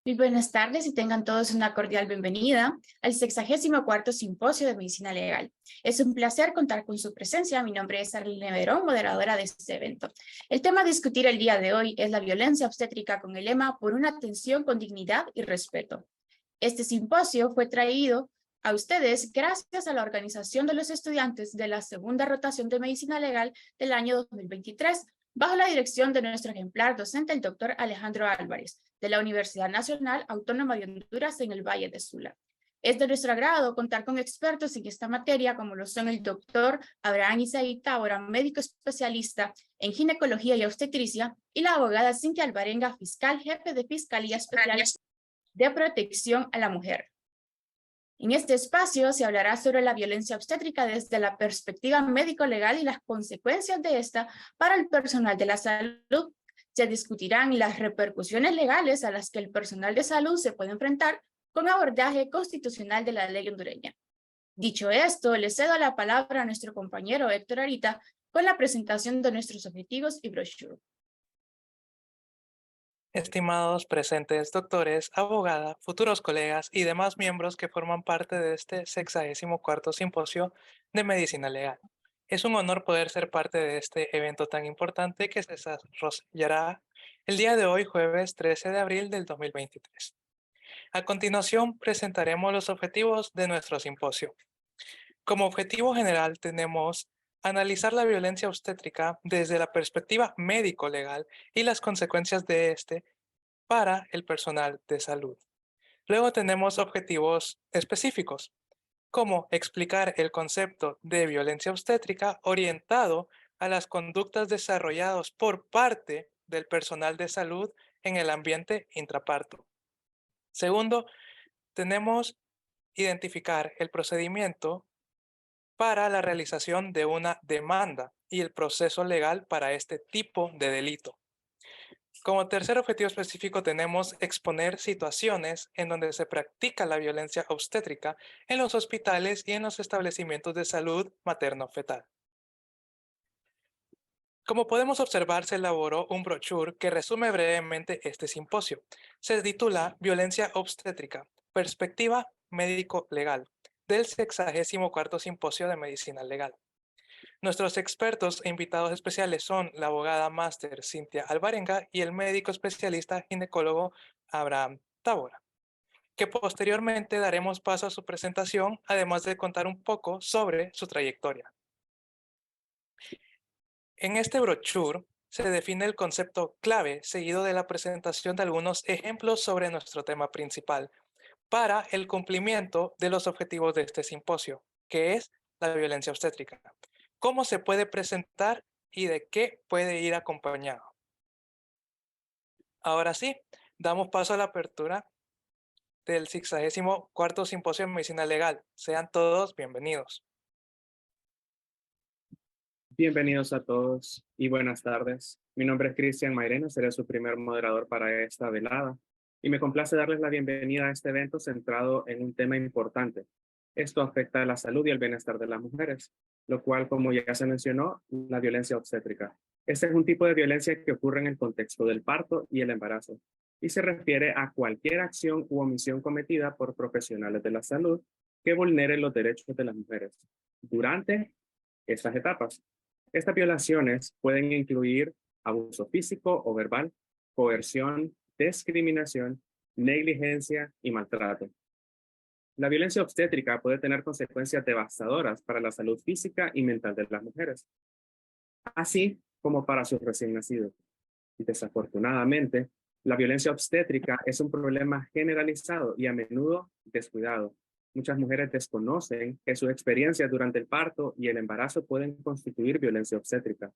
Muy buenas tardes y tengan todos una cordial bienvenida al 64º Simposio de Medicina Legal. Es un placer contar con su presencia. Mi nombre es Arlene Verón, moderadora de este evento. El tema a discutir el día de hoy es la violencia obstétrica con el lema "Por una atención con dignidad y respeto". Este simposio fue traído a ustedes gracias a la organización de los estudiantes de la segunda rotación de Medicina Legal del año 2023, bajo la dirección de nuestro ejemplar docente, el doctor Alejandro Álvarez, de la Universidad Nacional Autónoma de Honduras en el Valle de Sula. Es de nuestro agrado contar con expertos en esta materia, como lo son el doctor Abraham Isaí Tábora, médico especialista en ginecología y obstetricia, y la abogada Cintia Alvarenga, fiscal jefe de Fiscalía Especial de Protección a la Mujer. En este espacio se hablará sobre la violencia obstétrica desde la perspectiva médico-legal y las consecuencias de esta para el personal de la salud. Se discutirán las repercusiones legales a las que el personal de salud se puede enfrentar con abordaje constitucional de la ley hondureña. Dicho esto, le cedo la palabra a nuestro compañero Héctor Arita con la presentación de nuestros objetivos y brochure. Estimados presentes doctores, abogada, futuros colegas y demás miembros que forman parte de este 64º Simposio de Medicina Legal. Es un honor poder ser parte de este evento tan importante que se desarrollará el día de hoy, jueves 13 de abril del 2023. A continuación, presentaremos los objetivos de nuestro simposio. Como objetivo general tenemos analizar la violencia obstétrica desde la perspectiva médico-legal y las consecuencias de este para el personal de salud. Luego tenemos objetivos específicos, como explicar el concepto de violencia obstétrica orientado a las conductas desarrolladas por parte del personal de salud en el ambiente intraparto. Segundo, tenemos identificar el procedimiento para la realización de una demanda y el proceso legal para este tipo de delito. Como tercer objetivo específico tenemos exponer situaciones en donde se practica la violencia obstétrica en los hospitales y en los establecimientos de salud materno-fetal. Como podemos observar, se elaboró un brochure que resume brevemente este simposio. Se titula Violencia obstétrica, perspectiva médico-legal, del 64º Simposio de Medicina Legal. Nuestros expertos e invitados especiales son la abogada máster Cintia Alvarenga y el médico especialista ginecólogo Abraham Tábora, que posteriormente daremos paso a su presentación, además de contar un poco sobre su trayectoria. En este brochure se define el concepto clave, seguido de la presentación de algunos ejemplos sobre nuestro tema principal, para el cumplimiento de los objetivos de este simposio, que es la violencia obstétrica. ¿Cómo se puede presentar y de qué puede ir acompañado? Ahora sí, damos paso a la apertura del 64º Simposio de Medicina Legal. Sean todos bienvenidos. Bienvenidos a todos y buenas tardes. Mi nombre es Cristian Mairena, seré su primer moderador para esta velada y me complace darles la bienvenida a este evento centrado en un tema importante. Esto afecta a la salud y el bienestar de las mujeres, lo cual, como ya se mencionó, la violencia obstétrica. Este es un tipo de violencia que ocurre en el contexto del parto y el embarazo y se refiere a cualquier acción u omisión cometida por profesionales de la salud que vulnere los derechos de las mujeres durante estas etapas. Estas violaciones pueden incluir abuso físico o verbal, coerción, discriminación, negligencia y maltrato. La violencia obstétrica puede tener consecuencias devastadoras para la salud física y mental de las mujeres, así como para sus recién nacidos. Y desafortunadamente, la violencia obstétrica es un problema generalizado y a menudo descuidado. Muchas mujeres desconocen que sus experiencias durante el parto y el embarazo pueden constituir violencia obstétrica.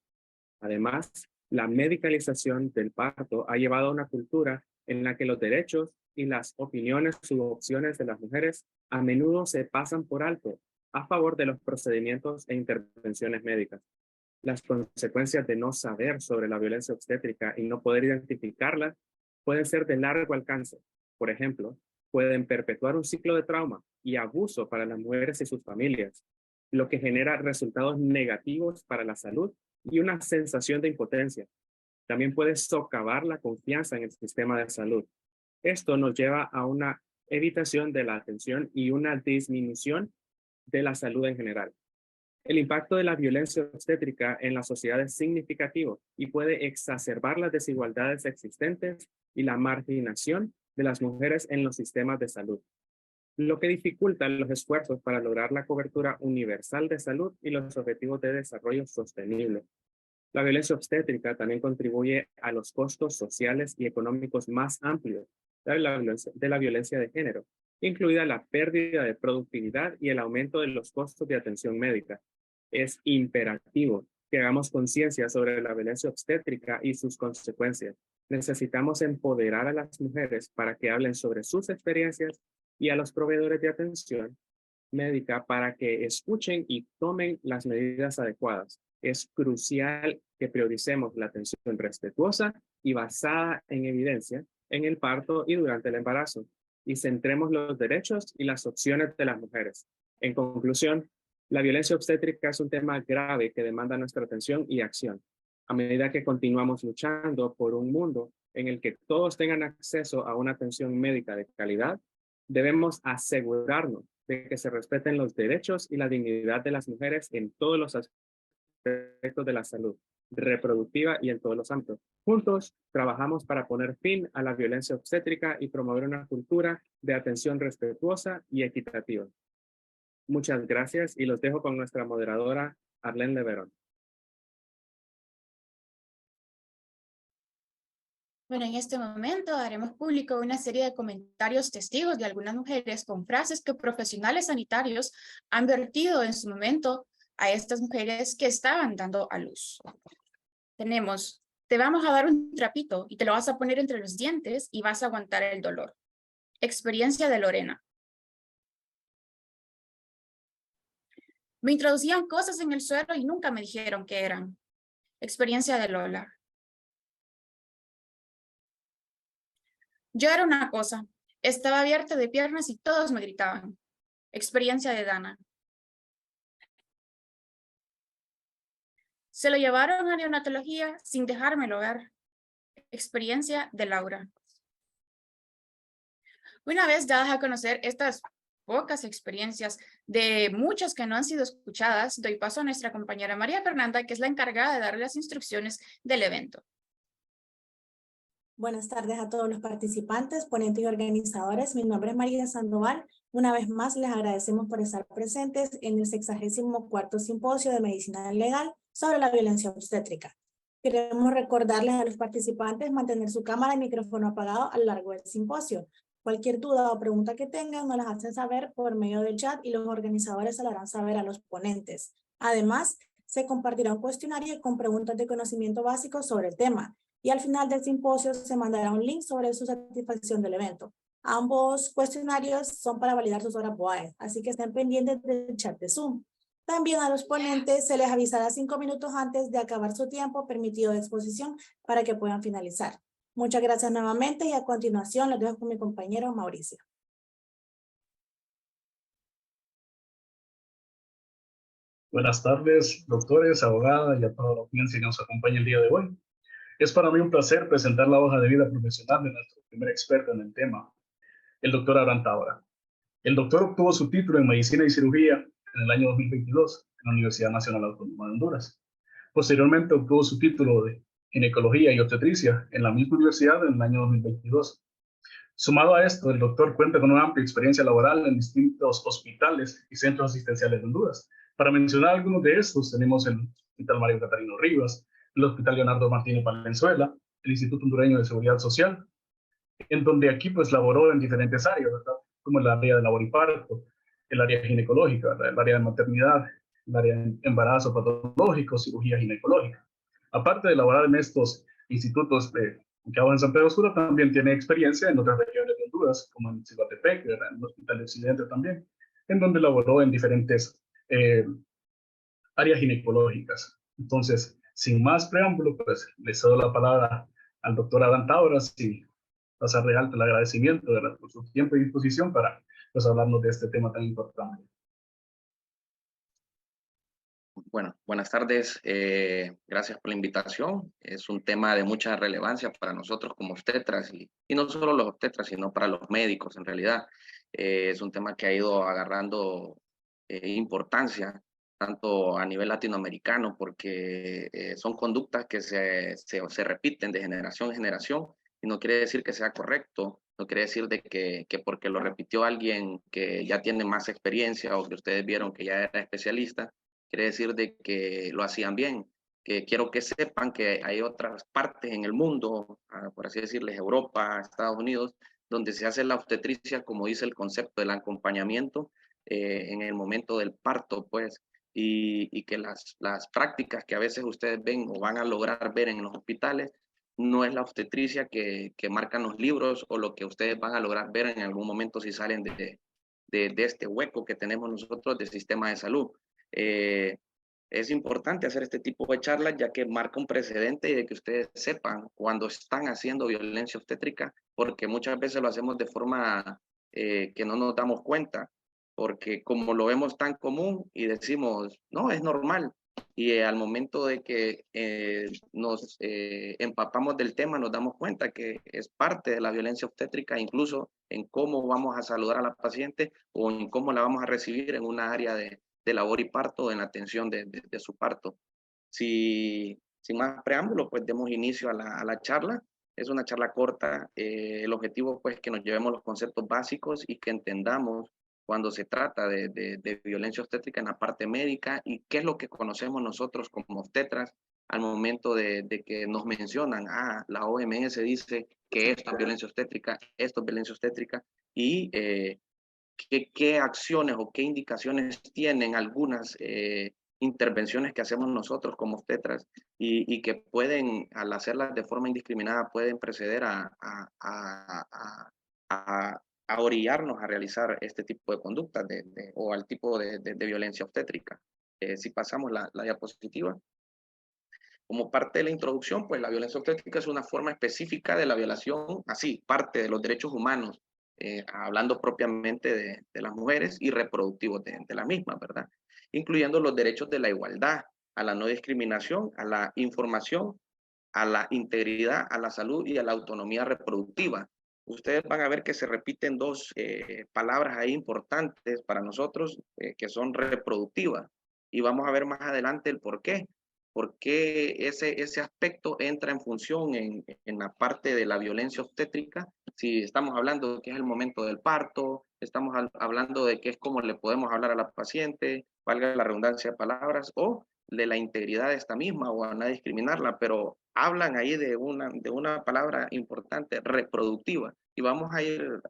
Además, la medicalización del parto ha llevado a una cultura en la que los derechos y las opiniones u opciones de las mujeres a menudo se pasan por alto a favor de los procedimientos e intervenciones médicas. Las consecuencias de no saber sobre la violencia obstétrica y no poder identificarla pueden ser de largo alcance. Por ejemplo, pueden perpetuar un ciclo de trauma y abuso para las mujeres y sus familias, lo que genera resultados negativos para la salud y una sensación de impotencia. También puede socavar la confianza en el sistema de salud. Esto nos lleva a una evitación de la atención y una disminución de la salud en general. El impacto de la violencia obstétrica en la sociedad es significativo y puede exacerbar las desigualdades existentes y la marginación de las mujeres en los sistemas de salud, lo que dificulta los esfuerzos para lograr la cobertura universal de salud y los objetivos de desarrollo sostenible. La violencia obstétrica también contribuye a los costos sociales y económicos más amplios de la violencia de género, incluida la pérdida de productividad y el aumento de los costos de atención médica. Es imperativo que hagamos conciencia sobre la violencia obstétrica y sus consecuencias. Necesitamos empoderar a las mujeres para que hablen sobre sus experiencias y a los proveedores de atención médica para que escuchen y tomen las medidas adecuadas. Es crucial que prioricemos la atención respetuosa y basada en evidencia en el parto y durante el embarazo, y centremos los derechos y las opciones de las mujeres. En conclusión, la violencia obstétrica es un tema grave que demanda nuestra atención y acción. A medida que continuamos luchando por un mundo en el que todos tengan acceso a una atención médica de calidad, debemos asegurarnos de que se respeten los derechos y la dignidad de las mujeres en todos los aspectos de la salud reproductiva y en todos los ámbitos. Juntos, trabajamos para poner fin a la violencia obstétrica y promover una cultura de atención respetuosa y equitativa. Muchas gracias y los dejo con nuestra moderadora, Arlene Leverón. Bueno, en este momento haremos público una serie de comentarios testigos de algunas mujeres con frases que profesionales sanitarios han vertido en su momento a estas mujeres que estaban dando a luz. Tenemos, te vamos a dar un trapito y te lo vas a poner entre los dientes y vas a aguantar el dolor. Experiencia de Lorena. Me introducían cosas en el suelo y nunca me dijeron qué eran. Experiencia de Lola. Yo era una cosa, estaba abierta de piernas y todos me gritaban. Experiencia de Dana. Se lo llevaron a neonatología sin dejármelo ver. Experiencia de Laura. Una vez dadas a conocer estas pocas experiencias de muchas que no han sido escuchadas, doy paso a nuestra compañera María Fernanda, que es la encargada de dar las instrucciones del evento. Buenas tardes a todos los participantes, ponentes y organizadores. Mi nombre es María Sandoval. Una vez más les agradecemos por estar presentes en el 64º Simposio de Medicina Legal sobre la violencia obstétrica. Queremos recordarles a los participantes mantener su cámara y micrófono apagado a lo largo del simposio. Cualquier duda o pregunta que tengan nos las hacen saber por medio del chat y los organizadores se lo harán saber a los ponentes. Además, se compartirá un cuestionario con preguntas de conocimiento básico sobre el tema. Y al final del simposio se mandará un link sobre su satisfacción del evento. Ambos cuestionarios son para validar sus horas BOAE, así que estén pendientes del chat de Zoom. También a los ponentes se les avisará 5 minutos antes de acabar su tiempo permitido de exposición para que puedan finalizar. Muchas gracias nuevamente y a continuación los dejo con mi compañero Mauricio. Buenas tardes, doctores, abogada y a toda la audiencia que nos acompaña el día de hoy. Es para mí un placer presentar la hoja de vida profesional de nuestro primer experto en el tema, el doctor Abraham Tábora. El doctor obtuvo su título en Medicina y Cirugía en el año 2022 en la Universidad Nacional Autónoma de Honduras. Posteriormente obtuvo su título de Ginecología y Obstetricia en la misma universidad en el año 2022. Sumado a esto, el doctor cuenta con una amplia experiencia laboral en distintos hospitales y centros asistenciales de Honduras. Para mencionar algunos de estos, tenemos el Hospital Mario Catarino Rivas, el Hospital Leonardo Martínez Valenzuela, el Instituto Hondureño de Seguridad Social, en donde aquí pues laboró en diferentes áreas, ¿verdad? Como el área de labor y parto, el área ginecológica, ¿verdad? El área de maternidad, el área de embarazo patológico, cirugía ginecológica. Aparte de laborar en estos institutos ubicados en San Pedro Sula, también tiene experiencia en otras regiones de Honduras, como en Ciguatepec, ¿verdad? En el Hospital de Occidente también, en donde laboró en diferentes áreas ginecológicas. Entonces, sin más preámbulo, pues le cedo la palabra al doctor Abraham Tábora y pasar de alto el agradecimiento, ¿verdad? Por su tiempo y disposición para pues, hablarnos de este tema tan importante. Bueno, buenas tardes. Gracias por la invitación. Es un tema de mucha relevancia para nosotros como obstetras y no solo los obstetras, sino para los médicos en realidad. Es un tema que ha ido agarrando importancia tanto a nivel latinoamericano porque son conductas que se repiten de generación en generación y no quiere decir que sea correcto, no quiere decir de que porque lo repitió alguien que ya tiene más experiencia o que ustedes vieron que ya era especialista, quiere decir de que lo hacían bien. Que quiero que sepan que hay otras partes en el mundo, por así decirles, Europa, Estados Unidos, donde se hace la obstetricia, como dice el concepto del acompañamiento, en el momento del parto, pues, y que las prácticas que a veces ustedes ven o van a lograr ver en los hospitales, no es la obstetricia que marcan los libros o lo que ustedes van a lograr ver en algún momento si salen de este hueco que tenemos nosotros del sistema de salud. Es importante hacer este tipo de charlas ya que marca un precedente y de que ustedes sepan cuando están haciendo violencia obstétrica, porque muchas veces lo hacemos de forma que no nos damos cuenta, porque como lo vemos tan común y decimos, no, es normal, y al momento de que nos empapamos del tema, nos damos cuenta que es parte de la violencia obstétrica, incluso en cómo vamos a saludar a la paciente o en cómo la vamos a recibir en una área de labor y parto, en la atención de su parto. Sin más preámbulo, pues demos inicio a la charla. Es una charla corta. El objetivo, pues, que nos llevemos los conceptos básicos y que entendamos cuando se trata de violencia obstétrica en la parte médica y qué es lo que conocemos nosotros como obstetras al momento de que nos mencionan, la OMS dice que esto es violencia obstétrica, y qué acciones o qué indicaciones tienen algunas intervenciones que hacemos nosotros como obstetras y que pueden, al hacerlas de forma indiscriminada, pueden preceder a orillarnos a realizar este tipo de conductas o al tipo de violencia obstétrica. Si pasamos la diapositiva. Como parte de la introducción, pues la violencia obstétrica es una forma específica de la violación, así, parte de los derechos humanos, hablando propiamente de las mujeres y reproductivos de la misma, ¿verdad? Incluyendo los derechos de la igualdad, a la no discriminación, a la información, a la integridad, a la salud y a la autonomía reproductiva. Ustedes van a ver que se repiten dos palabras ahí importantes para nosotros, que son reproductivas. Y vamos a ver más adelante el por qué. Por qué ese aspecto entra en función en la parte de la violencia obstétrica. Si estamos hablando de que es el momento del parto, estamos hablando de que es como le podemos hablar a la paciente, valga la redundancia de palabras, o de la integridad de esta misma o a no discriminarla, pero hablan ahí de una palabra importante, reproductiva, y vamos a ir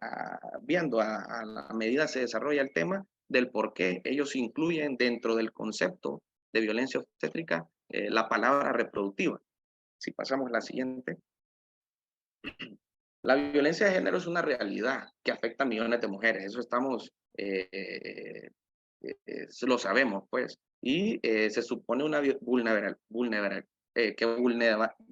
viendo a la medida se desarrolla el tema del por qué ellos incluyen dentro del concepto de violencia obstétrica la palabra reproductiva. Si pasamos a la siguiente. La violencia de género es una realidad que afecta a millones de mujeres, eso estamos, lo sabemos, pues, y se supone una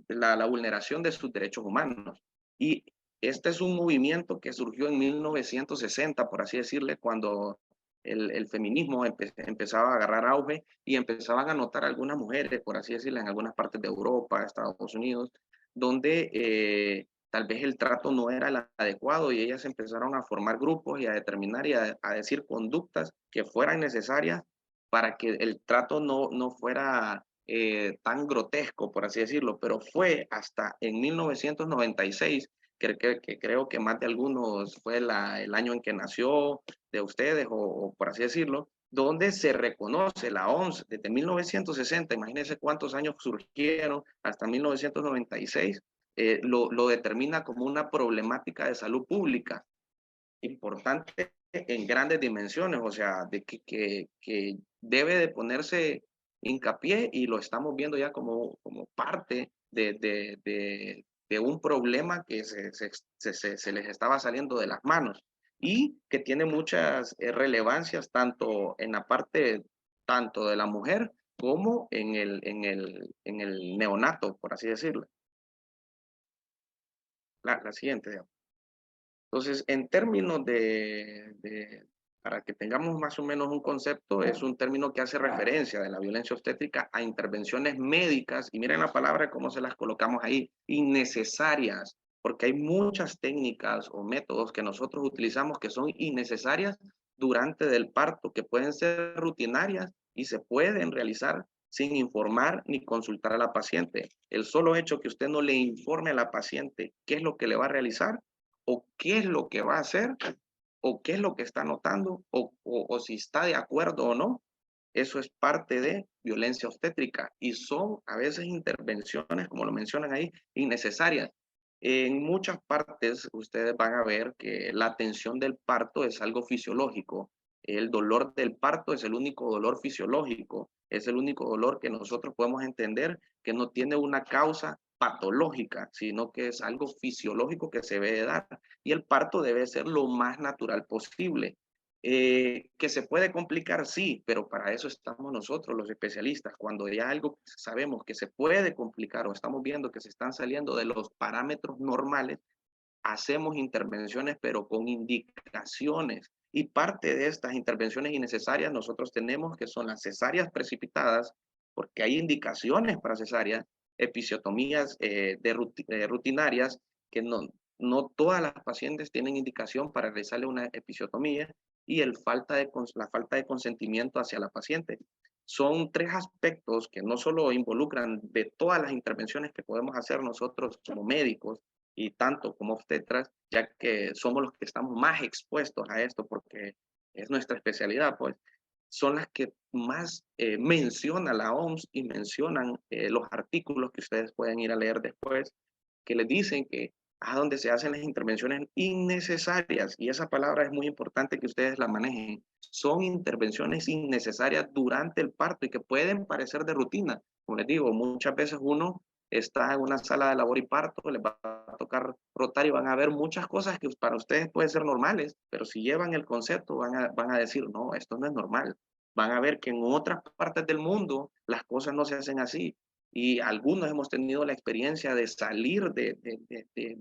la vulneración de sus derechos humanos. Y este es un movimiento que surgió en 1960, por así decirle, cuando el feminismo empezaba a agarrar auge y empezaban a notar algunas mujeres, por así decirlo, en algunas partes de Europa, Estados Unidos, donde tal vez el trato no era el adecuado y ellas empezaron a formar grupos y a determinar y a decir conductas que fueran necesarias para que el trato no fuera tan grotesco, por así decirlo, pero fue hasta en 1996 que creo que más de algunos fue el año en que nació de ustedes, o por así decirlo, donde se reconoce la OMS desde 1960, imagínense cuántos años surgieron hasta 1996, lo determina como una problemática de salud pública importante en grandes dimensiones, o sea, de que debe de ponerse hincapié y lo estamos viendo ya como parte de un problema que se les estaba saliendo de las manos y que tiene muchas relevancias tanto en la parte tanto de la mujer como en el neonato, por así decirlo. La siguiente, digamos. Entonces, en términos para que tengamos más o menos un concepto, es un término que hace referencia de la violencia obstétrica a intervenciones médicas, y miren la palabra cómo se las colocamos ahí, innecesarias, porque hay muchas técnicas o métodos que nosotros utilizamos que son innecesarias durante el parto, que pueden ser rutinarias y se pueden realizar sin informar ni consultar a la paciente. El solo hecho que usted no le informe a la paciente qué es lo que le va a realizar o qué es lo que va a hacer o qué es lo que está notando o si está de acuerdo o no, eso es parte de violencia obstétrica y son a veces intervenciones, como lo mencionan ahí, innecesarias. En muchas partes ustedes van a ver que la atención del parto es algo fisiológico. El dolor del parto es el único dolor fisiológico, es el único dolor que nosotros podemos entender que no tiene una causa patológica, sino que es algo fisiológico que se debe dar y el parto debe ser lo más natural posible. Que se puede complicar, sí, pero para eso estamos nosotros, los especialistas. Cuando ya algo sabemos que se puede complicar o estamos viendo que se están saliendo de los parámetros normales, hacemos intervenciones, pero con indicaciones. Y parte de estas intervenciones innecesarias nosotros tenemos que son las cesáreas precipitadas, porque hay indicaciones para cesáreas, episiotomías rutinarias, que no todas las pacientes tienen indicación para realizarle una episiotomía, y la falta de consentimiento hacia la paciente. Son tres aspectos que no solo involucran de todas las intervenciones que podemos hacer nosotros como médicos, y tanto como obstetras, ya que somos los que estamos más expuestos a esto porque es nuestra especialidad, pues son las que más menciona la OMS y mencionan los artículos que ustedes pueden ir a leer después, que les dicen que a donde se hacen las intervenciones innecesarias, y esa palabra es muy importante que ustedes la manejen, son intervenciones innecesarias durante el parto y que pueden parecer de rutina. Como les digo, muchas veces uno está en una sala de labor y parto, les va a tocar rotar y van a ver muchas cosas que para ustedes pueden ser normales, pero si llevan el concepto van a decir, no, esto no es normal. Van a ver que en otras partes del mundo las cosas no se hacen así. Y algunos hemos tenido la experiencia de salir de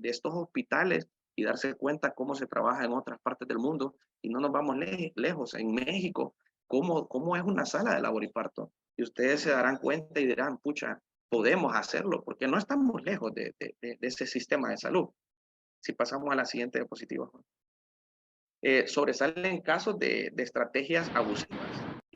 estos hospitales y darse cuenta cómo se trabaja en otras partes del mundo. Y no nos vamos lejos. En México, ¿cómo es una sala de labor y parto? Y ustedes se darán cuenta y dirán, pucha, podemos hacerlo, porque no estamos lejos de ese sistema de salud. Si pasamos a la siguiente diapositiva. Sobresalen casos de estrategias abusivas.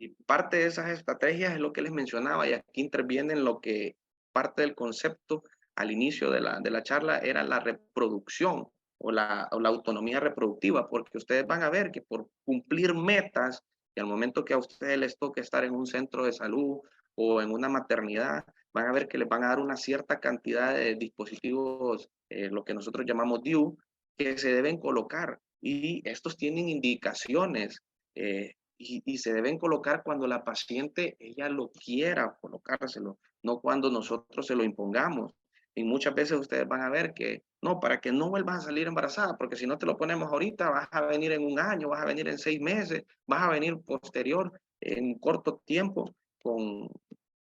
Y parte de esas estrategias es lo que les mencionaba, y aquí interviene en lo que parte del concepto al inicio de la charla era la reproducción o la autonomía reproductiva, porque ustedes van a ver que por cumplir metas, y al momento que a ustedes les toque estar en un centro de salud o en una maternidad, van a ver que les van a dar una cierta cantidad de dispositivos, lo que nosotros llamamos DIU, que se deben colocar, y estos tienen indicaciones y se deben colocar cuando la paciente ella lo quiera colocárselo, no cuando nosotros se lo impongamos. Y muchas veces ustedes van a ver que no, para que no vuelvas a salir embarazada, porque si no te lo ponemos ahorita, vas a venir en un año, vas a venir en 6 meses, vas a venir posterior en corto tiempo con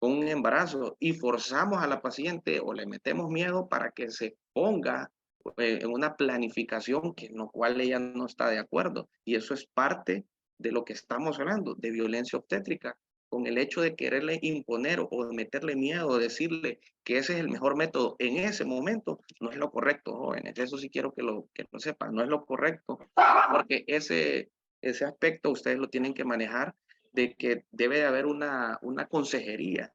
un embarazo, y forzamos a la paciente o le metemos miedo para que se ponga en una planificación que en lo cual ella no está de acuerdo. Y eso es parte de lo que estamos hablando, de violencia obstétrica, con el hecho de quererle imponer o de meterle miedo, o decirle que ese es el mejor método en ese momento, no es lo correcto, jóvenes. Eso sí quiero que lo sepan, no es lo correcto, porque ese aspecto ustedes lo tienen que manejar, de que debe de haber una consejería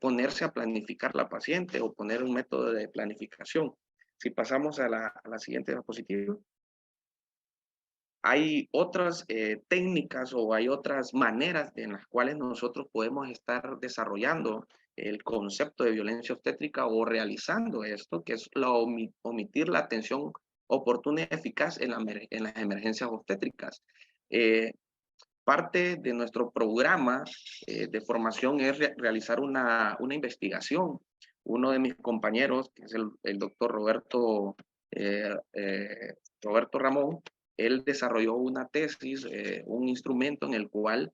ponerse a planificar la paciente o poner un método de planificación. Si pasamos a la siguiente diapositiva. Hay otras técnicas o hay otras maneras en las cuales nosotros podemos estar desarrollando el concepto de violencia obstétrica o realizando esto, que es omitir la atención oportuna y eficaz en las emergencias obstétricas. Parte de nuestro programa de formación es realizar una investigación. Uno de mis compañeros, que es el doctor Roberto Ramón, él desarrolló una tesis, un instrumento en el cual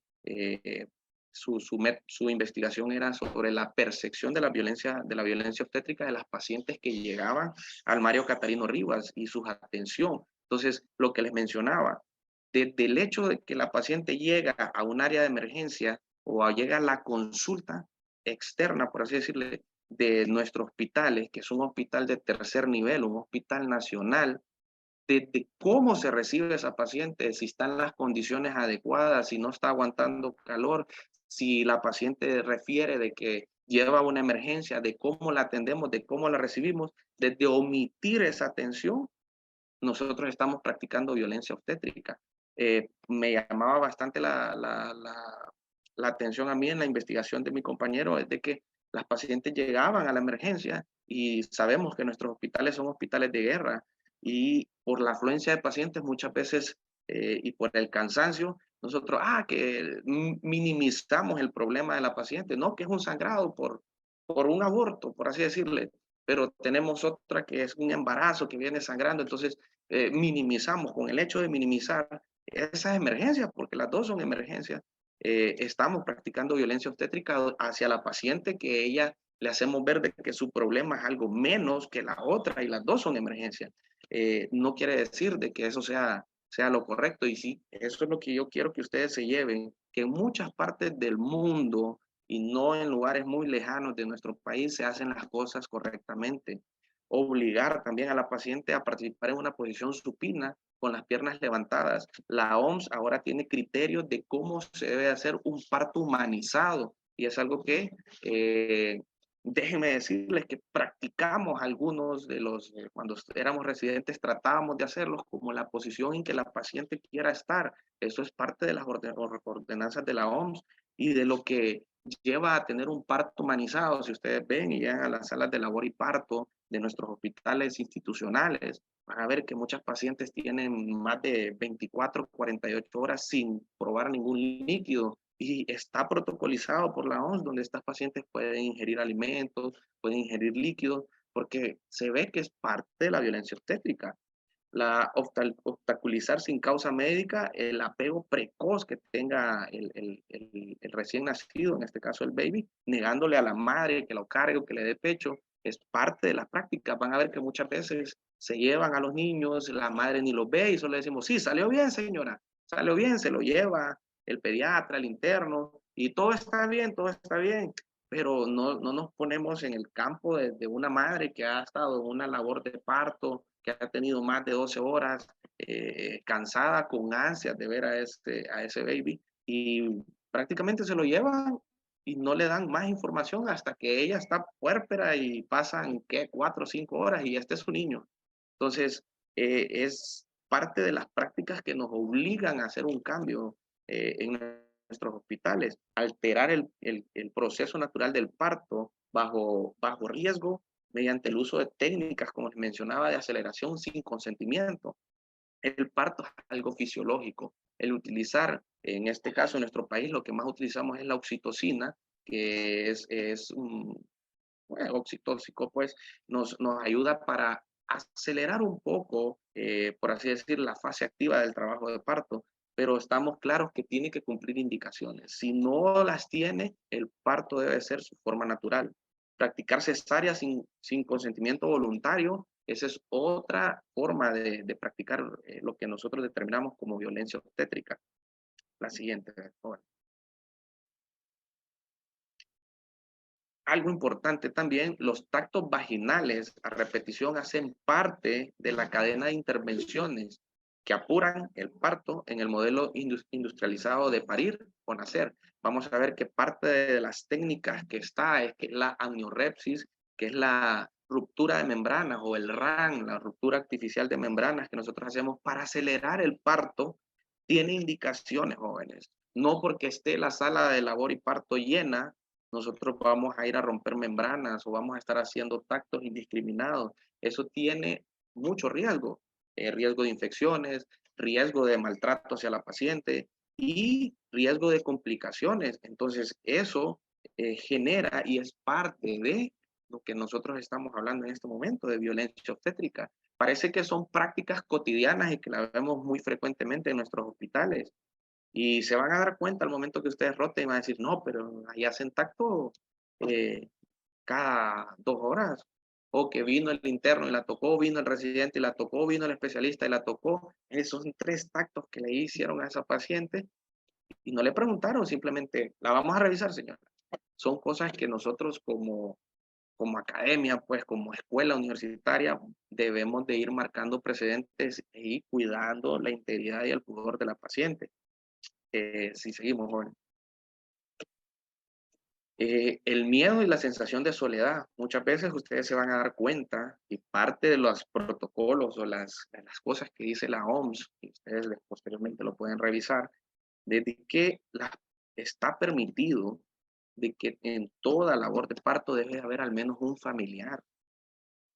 su investigación era sobre la percepción de la violencia obstétrica de las pacientes que llegaban al Mario Catarino Rivas y su atención. Entonces, lo que les mencionaba, Desde el hecho de que la paciente llega a un área de emergencia o llega a la consulta externa, por así decirle, de nuestros hospitales, que es un hospital de tercer nivel, un hospital nacional, de cómo se recibe esa paciente, si están las condiciones adecuadas, si no está aguantando calor, si la paciente refiere de que lleva una emergencia, de cómo la atendemos, de cómo la recibimos, desde omitir esa atención, nosotros estamos practicando violencia obstétrica. Me llamaba bastante la atención a mí en la investigación de mi compañero, es de que las pacientes llegaban a la emergencia y sabemos que nuestros hospitales son hospitales de guerra y por la afluencia de pacientes muchas veces y por el cansancio, nosotros, que minimizamos el problema de la paciente, no, que es un sangrado por un aborto, por así decirle, pero tenemos otra que es un embarazo que viene sangrando, entonces minimizamos, con el hecho de minimizar esas emergencias, porque las dos son emergencias, estamos practicando violencia obstétrica hacia la paciente, que ella le hacemos ver de que su problema es algo menos que la otra y las dos son emergencias. No quiere decir de que eso sea lo correcto, y sí, eso es lo que yo quiero que ustedes se lleven, que en muchas partes del mundo y no en lugares muy lejanos de nuestro país se hacen las cosas correctamente. Obligar también a la paciente a participar en una posición supina con las piernas levantadas. La OMS ahora tiene criterios de cómo se debe hacer un parto humanizado y es algo que déjenme decirles que practicamos algunos de los, cuando éramos residentes tratábamos de hacerlos como la posición en que la paciente quiera estar. Eso es parte de las ordenanzas de la OMS y de lo que lleva a tener un parto humanizado. Si ustedes ven y llegan a las salas de labor y parto de nuestros hospitales institucionales, van a ver que muchas pacientes tienen más de 24, 48 horas sin probar ningún líquido y está protocolizado por la OMS donde estas pacientes pueden ingerir alimentos, pueden ingerir líquidos, porque se ve que es parte de la violencia obstétrica. La obstaculizar sin causa médica, el apego precoz que tenga el recién nacido, en este caso el baby, negándole a la madre que lo cargue o que le dé pecho, es parte de las prácticas. Van a ver que muchas veces se llevan a los niños, la madre ni los ve y solo le decimos, sí, salió bien señora, salió bien, se lo lleva el pediatra, el interno, y todo está bien, pero no nos ponemos en el campo de una madre que ha estado en una labor de parto, que ha tenido más de 12 horas, cansada, con ansias de ver a ese baby, y prácticamente se lo llevan y no le dan más información hasta que ella está puérpera y pasan, ¿qué? 4 o 5 horas y este es su niño. Entonces, es parte de las prácticas que nos obligan a hacer un cambio en nuestros hospitales, alterar el proceso natural del parto bajo riesgo mediante el uso de técnicas, como les mencionaba, de aceleración sin consentimiento. El parto es algo fisiológico. El utilizar, en este caso en nuestro país, lo que más utilizamos es la oxitocina, que es un oxitóxico, pues nos ayuda para acelerar un poco, por así decir, la fase activa del trabajo de parto, pero estamos claros que tiene que cumplir indicaciones. Si no las tiene, el parto debe ser su forma natural. Practicar cesárea sin consentimiento voluntario, esa es otra forma de practicar lo que nosotros determinamos como violencia obstétrica. La siguiente, por favor. Algo importante también, los tactos vaginales a repetición hacen parte de la cadena de intervenciones que apuran el parto en el modelo industrializado de parir o nacer. Vamos a ver que parte de las técnicas que está es que la amniorepsis, que es la ruptura de membranas o el RAN, la ruptura artificial de membranas que nosotros hacemos para acelerar el parto, tiene indicaciones, jóvenes. No porque esté la sala de labor y parto llena, nosotros vamos a ir a romper membranas o vamos a estar haciendo tactos indiscriminados. Eso tiene mucho riesgo, riesgo de infecciones, riesgo de maltrato hacia la paciente y riesgo de complicaciones. Entonces, eso genera y es parte de lo que nosotros estamos hablando en este momento de violencia obstétrica. Parece que son prácticas cotidianas y que la vemos muy frecuentemente en nuestros hospitales. Y se van a dar cuenta al momento que ustedes roten y van a decir, no, pero ahí hacen tacto cada 2 horas. o que vino el interno y la tocó, vino el residente y la tocó, vino el especialista y la tocó. Esos son 3 tactos que le hicieron a esa paciente y no le preguntaron, simplemente, la vamos a revisar, señora. Son cosas que nosotros como academia, pues como escuela universitaria, debemos de ir marcando precedentes y cuidando la integridad y el pudor de la paciente. Si seguimos, joven. El miedo y la sensación de soledad. Muchas veces ustedes se van a dar cuenta y parte de los protocolos o las cosas que dice la OMS, y ustedes posteriormente lo pueden revisar, desde que está permitido de que en toda labor de parto debe haber al menos un familiar.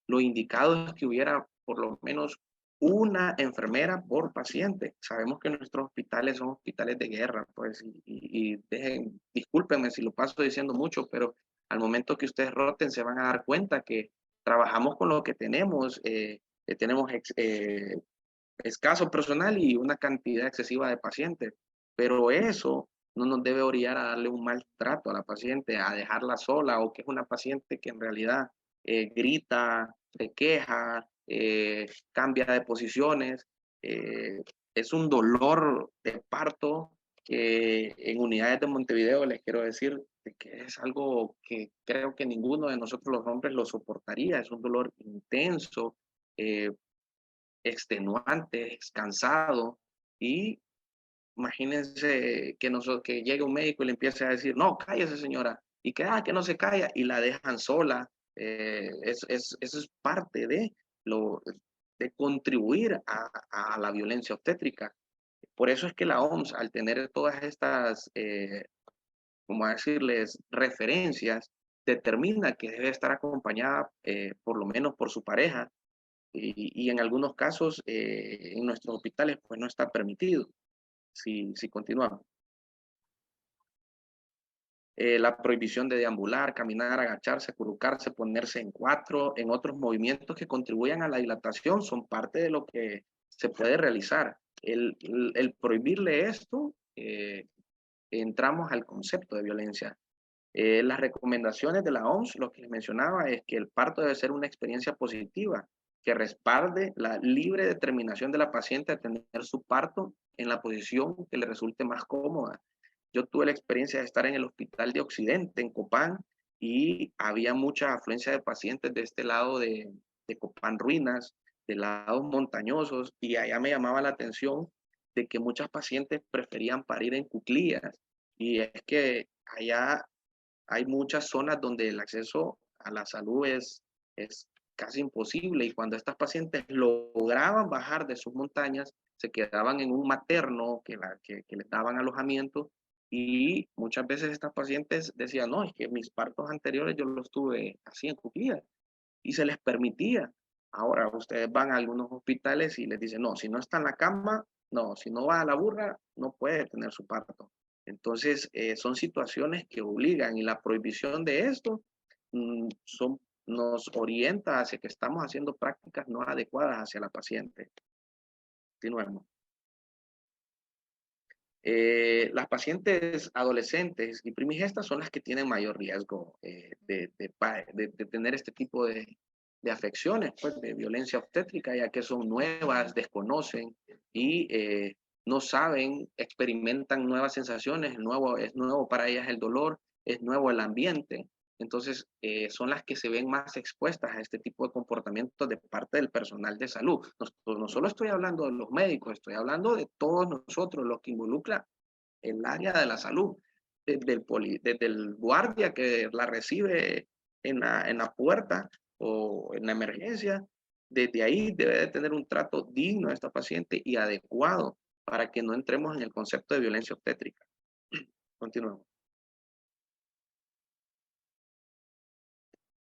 Lo indicado es que hubiera por lo menos una enfermera por paciente. Sabemos que nuestros hospitales son hospitales de guerra, pues, y discúlpenme si lo paso diciendo mucho, pero al momento que ustedes roten se van a dar cuenta que trabajamos con lo que tenemos, escaso personal y una cantidad excesiva de pacientes, pero eso no nos debe orillar a darle un maltrato a la paciente, a dejarla sola, o que es una paciente que en realidad grita, se queja, cambia de posiciones. Es un dolor de parto que en unidades de Montevideo les quiero decir que es algo que creo que ninguno de nosotros los hombres lo soportaría. Es un dolor intenso, extenuante, cansado, y imagínense que llegue un médico y le empiece a decir, no, cállese señora, y que no se calla, y la dejan sola. Eso es parte de contribuir a la violencia obstétrica. Por eso es que la OMS, al tener todas estas, como decirles, referencias, determina que debe estar acompañada por lo menos por su pareja, y en algunos casos en nuestros hospitales pues no está permitido. Si continuamos. La prohibición de deambular, caminar, agacharse, acurrucarse, ponerse en 4, en otros movimientos que contribuyan a la dilatación son parte de lo que se puede realizar. El prohibirle esto, entramos al concepto de violencia. Las recomendaciones de la OMS, lo que les mencionaba, es que el parto debe ser una experiencia positiva, que respalde la libre determinación de la paciente a tener su parto en la posición que le resulte más cómoda. Yo tuve la experiencia de estar en el Hospital de Occidente, en Copán, y había mucha afluencia de pacientes de este lado de Copán Ruinas, de lados montañosos, y allá me llamaba la atención de que muchas pacientes preferían parir en cuclillas, y es que allá hay muchas zonas donde el acceso a la salud es casi imposible, y cuando estas pacientes lograban bajar de sus montañas, se quedaban en un materno que les daban alojamiento, y muchas veces estas pacientes decían, no, es que mis partos anteriores yo los tuve así en cuclillas, y se les permitía. Ahora ustedes van a algunos hospitales y les dicen, no, si no está en la cama, no, si no va a la burra, no puede tener su parto. Entonces, son situaciones que obligan, y la prohibición de esto nos orienta hacia que estamos haciendo prácticas no adecuadas hacia la paciente. Continuemos. Las pacientes adolescentes y primigestas son las que tienen mayor riesgo de tener este tipo de afecciones, pues, de violencia obstétrica, ya que son nuevas, desconocen y no saben, experimentan nuevas sensaciones, es nuevo para ellas el dolor, es nuevo el ambiente. Entonces, son las que se ven más expuestas a este tipo de comportamientos de parte del personal de salud. No solo estoy hablando de los médicos, estoy hablando de todos nosotros, los que involucra el área de la salud, desde el guardia que la recibe en la puerta o en la emergencia. Desde ahí debe de tener un trato digno a esta paciente y adecuado para que no entremos en el concepto de violencia obstétrica. Continuamos.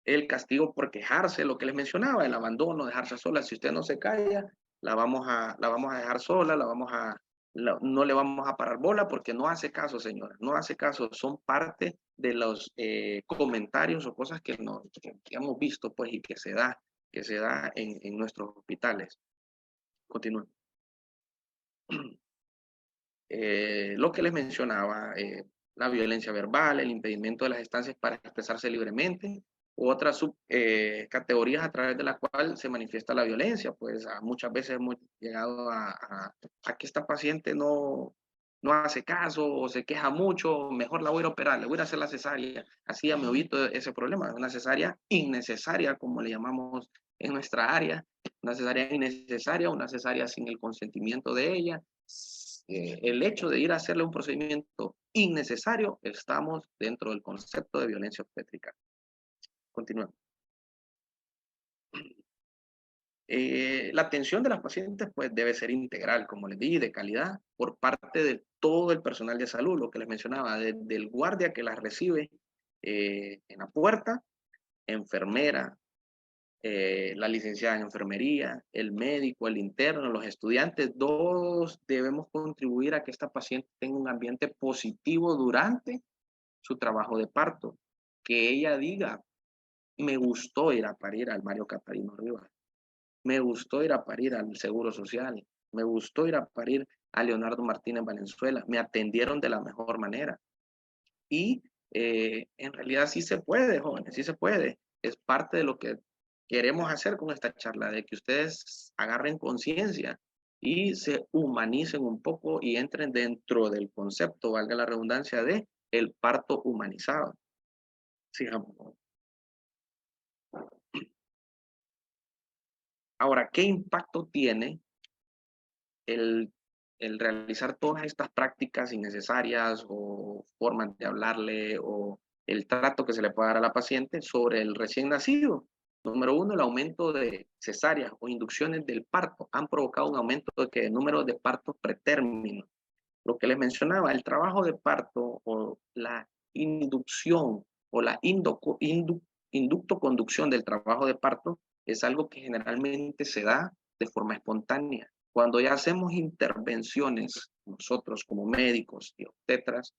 El castigo por quejarse, lo que les mencionaba, el abandono, dejarse sola. Si usted no se calla, la vamos a dejar sola, no le vamos a parar bola porque no hace caso, señora, no hace caso. Son parte de los comentarios o cosas que hemos visto, pues, y que se da en nuestros hospitales. Continúen. Lo que les mencionaba, la violencia verbal, el impedimento de las estancias para expresarse libremente, u otras categorías a través de la cual se manifiesta la violencia. Pues muchas veces hemos llegado a que esta paciente no hace caso o se queja mucho, mejor la voy a ir a operar, le voy a hacer la cesárea. Así ya me evito ese problema. Una cesárea innecesaria, como le llamamos en nuestra área, una cesárea innecesaria, una cesárea sin el consentimiento de ella. El hecho de ir a hacerle un procedimiento innecesario, estamos dentro del concepto de violencia obstétrica. Continuemos. La atención de las pacientes pues debe ser integral, como les dije, de calidad, por parte de todo el personal de salud, lo que les mencionaba, desde el guardia que las recibe en la puerta, enfermera, la licenciada en enfermería, el médico, el interno, los estudiantes, todos debemos contribuir a que esta paciente tenga un ambiente positivo durante su trabajo de parto, que ella diga, me gustó ir a parir al Mario Catarino Rivas, me gustó ir a parir al Seguro Social, me gustó ir a parir a Leonardo Martínez Valenzuela, me atendieron de la mejor manera. Y en realidad sí se puede, jóvenes, sí se puede. Es parte de lo que queremos hacer con esta charla, de que ustedes agarren conciencia y se humanicen un poco y entren dentro del concepto, valga la redundancia, de el parto humanizado. Sigamos. Ahora, ¿qué impacto tiene el realizar todas estas prácticas innecesarias o formas de hablarle o el trato que se le puede dar a la paciente sobre el recién nacido? Número uno, el aumento de cesáreas o inducciones del parto han provocado un aumento de número de partos pretérminos. Lo que les mencionaba, el trabajo de parto o la inducción o la inducto-conducción del trabajo de parto es algo que generalmente se da de forma espontánea. Cuando ya hacemos intervenciones, nosotros como médicos y obstetras,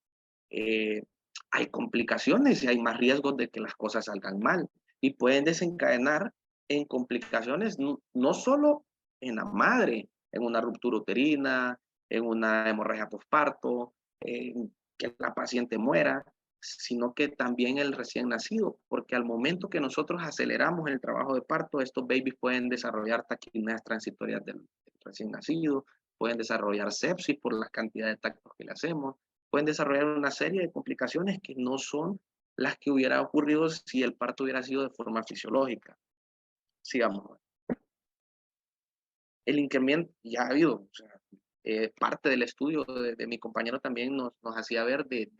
hay complicaciones y hay más riesgos de que las cosas salgan mal y pueden desencadenar en complicaciones no solo en la madre, en una ruptura uterina, en una hemorragia posparto, en que la paciente muera, sino que también el recién nacido, porque al momento que nosotros aceleramos el trabajo de parto, estos babies pueden desarrollar taquipneas transitorias del recién nacido, pueden desarrollar sepsis por la cantidad de tactos que le hacemos, pueden desarrollar una serie de complicaciones que no son las que hubiera ocurrido si el parto hubiera sido de forma fisiológica. Sigamos. El incremento ya ha habido, o sea, parte del estudio de mi compañero también nos hacía ver de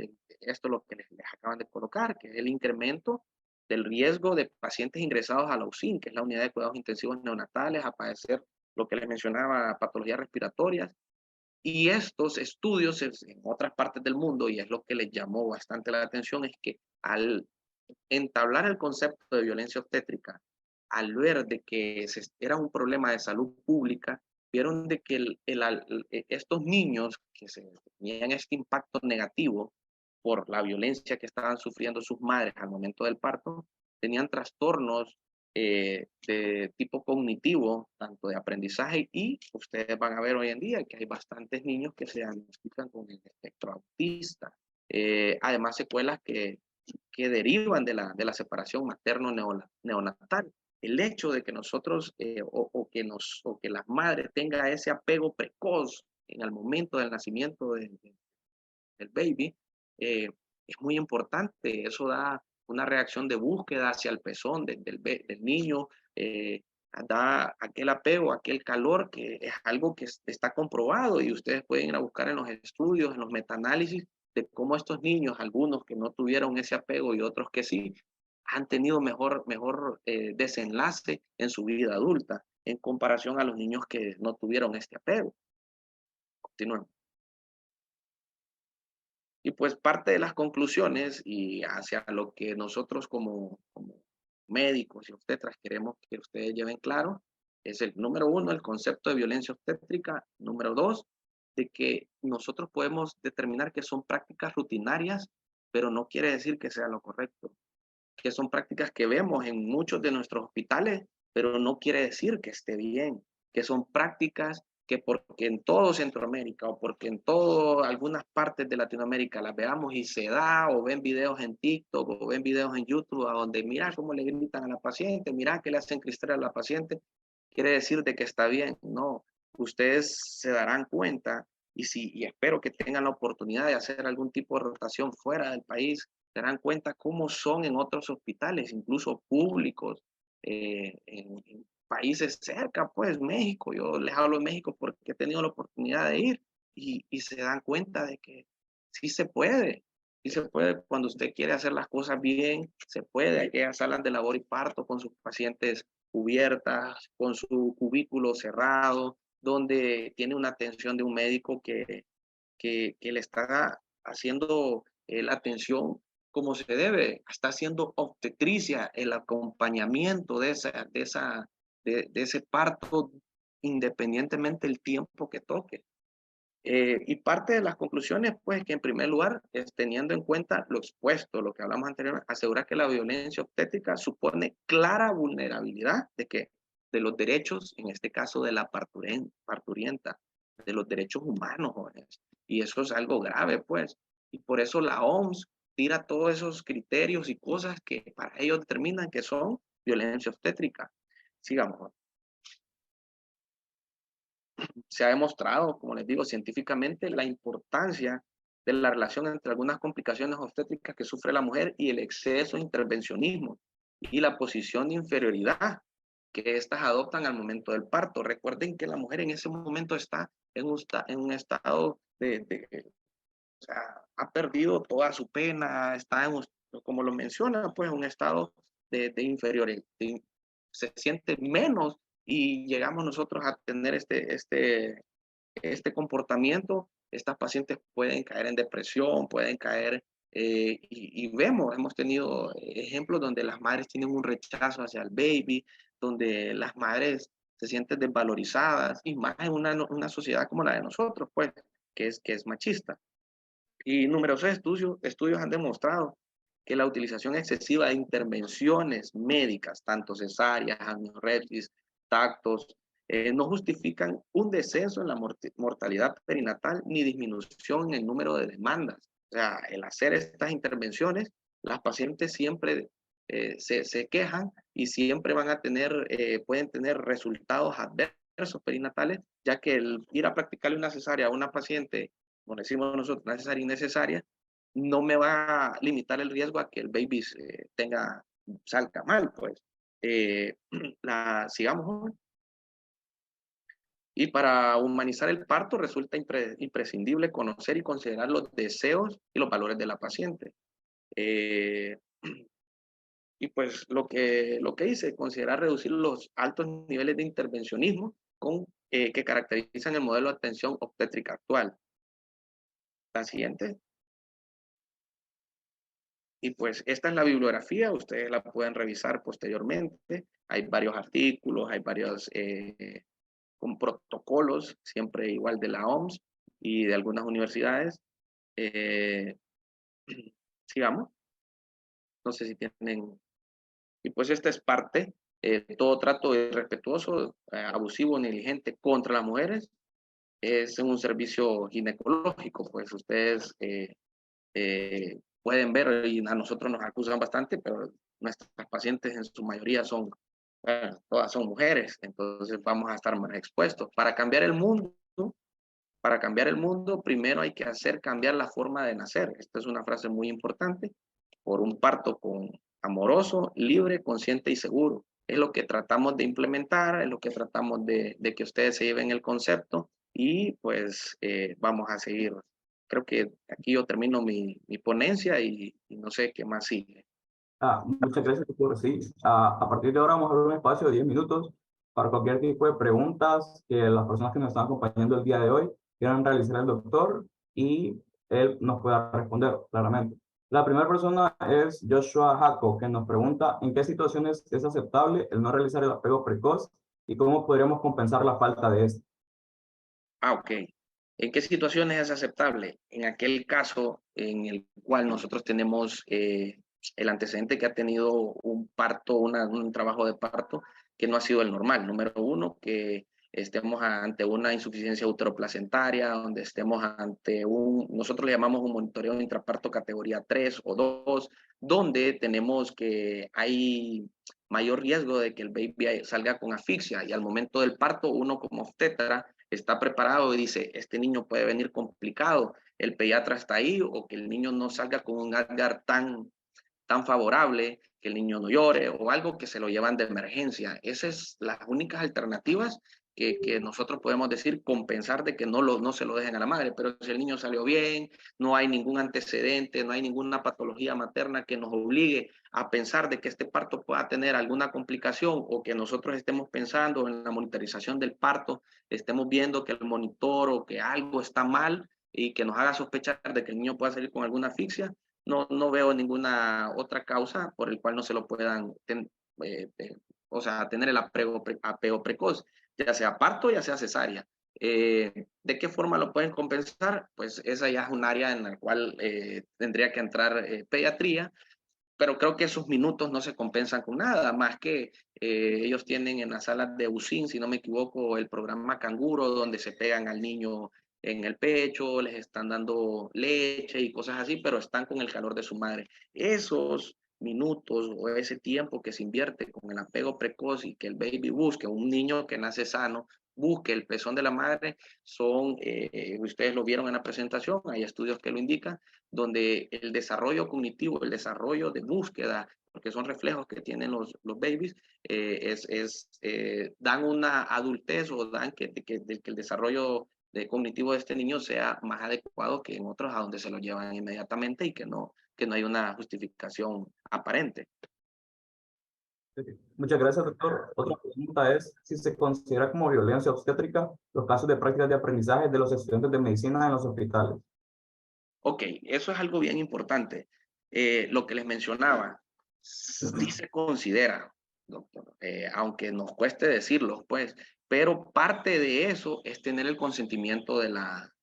esto lo que les acaban de colocar, que es el incremento del riesgo de pacientes ingresados a la UCIN, que es la unidad de cuidados intensivos neonatales, a padecer lo que les mencionaba, patologías respiratorias. Y estos estudios en otras partes del mundo, y es lo que les llamó bastante la atención, es que al entablar el concepto de violencia obstétrica, al ver de que era un problema de salud pública, vieron de que estos niños que tenían este impacto negativo por la violencia que estaban sufriendo sus madres al momento del parto, tenían trastornos de tipo cognitivo, tanto de aprendizaje, y ustedes van a ver hoy en día que hay bastantes niños que se diagnostican con el espectro autista. Además, secuelas que derivan de la separación materno-neonatal. El hecho de que nosotros o que las madres tengan ese apego precoz en el momento del nacimiento del baby es muy importante. Eso da una reacción de búsqueda hacia el pezón del niño, da aquel apego, aquel calor, que es algo que está comprobado y ustedes pueden ir a buscar en los estudios, en los metaanálisis, de cómo estos niños, algunos que no tuvieron ese apego y otros que sí, han tenido mejor desenlace en su vida adulta en comparación a los niños que no tuvieron este apego. Continuemos. Y pues parte de las conclusiones y hacia lo que nosotros como médicos y obstetras queremos que ustedes lleven claro es el número uno, el concepto de violencia obstétrica. Número dos, de que nosotros podemos determinar que son prácticas rutinarias, pero no quiere decir que sea lo correcto. Que son prácticas que vemos en muchos de nuestros hospitales, pero no quiere decir que esté bien. Que son prácticas que porque en todo Centroamérica o porque en todo algunas partes de Latinoamérica las veamos y se da, o ven videos en TikTok o ven videos en YouTube a donde mira cómo le gritan a la paciente, mira que le hacen cristal a la paciente, quiere decir de que está bien. No, ustedes se darán cuenta y espero que tengan la oportunidad de hacer algún tipo de rotación fuera del país, se darán cuenta cómo son en otros hospitales, incluso públicos, en países cerca, pues México, yo les hablo de México porque he tenido la oportunidad de ir y se dan cuenta de que sí se puede cuando usted quiere hacer las cosas bien, se puede. Aquellas salas de labor y parto con sus pacientes cubiertas, con su cubículo cerrado, donde tiene una atención de un médico que le está haciendo la atención como se debe, está haciendo obstetricia, el acompañamiento de ese parto, independientemente del tiempo que toque. Y parte de las conclusiones, pues, que en primer lugar, es teniendo en cuenta lo expuesto, lo que hablamos anteriormente, asegurar que la violencia obstétrica supone clara vulnerabilidad de los derechos, en este caso de la parturienta, de los derechos humanos, jóvenes. Y eso es algo grave, pues. Y por eso la OMS tira todos esos criterios y cosas que para ellos determinan que son violencia obstétrica. Sigamos. Se ha demostrado, como les digo, científicamente la importancia de la relación entre algunas complicaciones obstétricas que sufre la mujer y el exceso de intervencionismo y la posición de inferioridad que éstas adoptan al momento del parto. Recuerden que la mujer en ese momento está en un estado o sea, ha perdido toda su pena, está como lo menciona, pues un estado de inferioridad, se siente menos y llegamos nosotros a tener este comportamiento. Estas pacientes pueden caer en depresión, pueden caer, y hemos tenido ejemplos donde las madres tienen un rechazo hacia el baby, donde las madres se sienten desvalorizadas, y más en una sociedad como la de nosotros, pues, que es machista. Y numerosos estudios han demostrado que la utilización excesiva de intervenciones médicas, tanto cesáreas, amniorexis, tactos, no justifican un descenso en la mortalidad perinatal ni disminución en el número de demandas. O sea, el hacer estas intervenciones, las pacientes siempre se quejan y siempre van a tener, pueden tener resultados adversos perinatales, ya que el ir a practicarle una cesárea a una paciente, como decimos nosotros, necesaria y innecesaria, no me va a limitar el riesgo a que el baby salga mal, pues. Sigamos. Y para humanizar el parto resulta imprescindible conocer y considerar los deseos y los valores de la paciente. Y pues lo que hice, considerar reducir los altos niveles de intervencionismo que caracterizan el modelo de atención obstétrica actual. La siguiente. Y pues esta es la bibliografía, ustedes la pueden revisar posteriormente. Hay varios artículos, hay varios con protocolos, siempre igual de la OMS y de algunas universidades. Sigamos. No sé si tienen. Y pues esta es parte, todo trato irrespetuoso, abusivo, negligente contra las mujeres es un servicio ginecológico, pues ustedes pueden ver, y a nosotros nos acusan bastante, pero nuestras pacientes en su mayoría todas son mujeres, entonces vamos a estar más expuestos. Para cambiar el mundo, primero hay que hacer cambiar la forma de nacer. Esta es una frase muy importante, por un parto amoroso, libre, consciente y seguro. Es lo que tratamos de implementar, es lo que tratamos de que ustedes se lleven el concepto y pues vamos a seguir. Creo que aquí yo termino mi ponencia y no sé qué más sigue. Muchas gracias, doctor. Sí, a partir de ahora vamos a abrir un espacio de 10 minutos para cualquier tipo de preguntas que las personas que nos están acompañando el día de hoy quieran realizar al doctor y él nos pueda responder claramente. La primera persona es Joshua Jaco, que nos pregunta en qué situaciones es aceptable el no realizar el apego precoz y cómo podríamos compensar la falta de esto. Ok. ¿En qué situaciones es aceptable? En aquel caso en el cual nosotros tenemos el antecedente que ha tenido un parto, un trabajo de parto que no ha sido el normal. Número uno, que estemos ante una insuficiencia uteroplacentaria, donde estemos ante nosotros le llamamos un monitoreo intraparto categoría 3 o 2, donde tenemos que hay mayor riesgo de que el baby salga con asfixia, y al momento del parto uno como obstetra está preparado y dice, este niño puede venir complicado, el pediatra está ahí, o que el niño no salga con un Apgar tan favorable, que el niño no llore, o algo que se lo llevan de emergencia. Esas son las únicas alternativas que nosotros podemos decir, compensar de que no se lo dejen a la madre. Pero si el niño salió bien, no hay ningún antecedente, no hay ninguna patología materna que nos obligue a pensar de que este parto pueda tener alguna complicación, o que nosotros estemos pensando en la monitorización del parto, estemos viendo que el monitor o que algo está mal y que nos haga sospechar de que el niño pueda salir con alguna asfixia, no veo ninguna otra causa por el cual no se lo puedan tener el apego precoz, ya sea parto, ya sea cesárea. ¿De qué forma lo pueden compensar? Pues esa ya es un área en la cual tendría que entrar pediatría, pero creo que esos minutos no se compensan con nada, más que ellos tienen en las salas de UCIN, si no me equivoco, el programa Canguro, donde se pegan al niño en el pecho, les están dando leche y cosas así, pero están con el calor de su madre. Esos minutos o ese tiempo que se invierte con el apego precoz y que el baby busque, un niño que nace sano, busque el pezón de la madre, ustedes lo vieron en la presentación, hay estudios que lo indican, donde el desarrollo cognitivo, el desarrollo de búsqueda, porque son reflejos que tienen los babies, dan una adultez, o dan que el desarrollo cognitivo de este niño sea más adecuado que en otros, a donde se lo llevan inmediatamente y que no hay una justificación aparente. Muchas gracias, doctor. Otra pregunta es si se considera como violencia obstétrica los casos de prácticas de aprendizaje de los estudiantes de medicina en los hospitales. Ok, eso es algo bien importante. Lo que les mencionaba, sí se considera, doctor, aunque nos cueste decirlo, pues, pero parte de eso es tener el consentimiento de la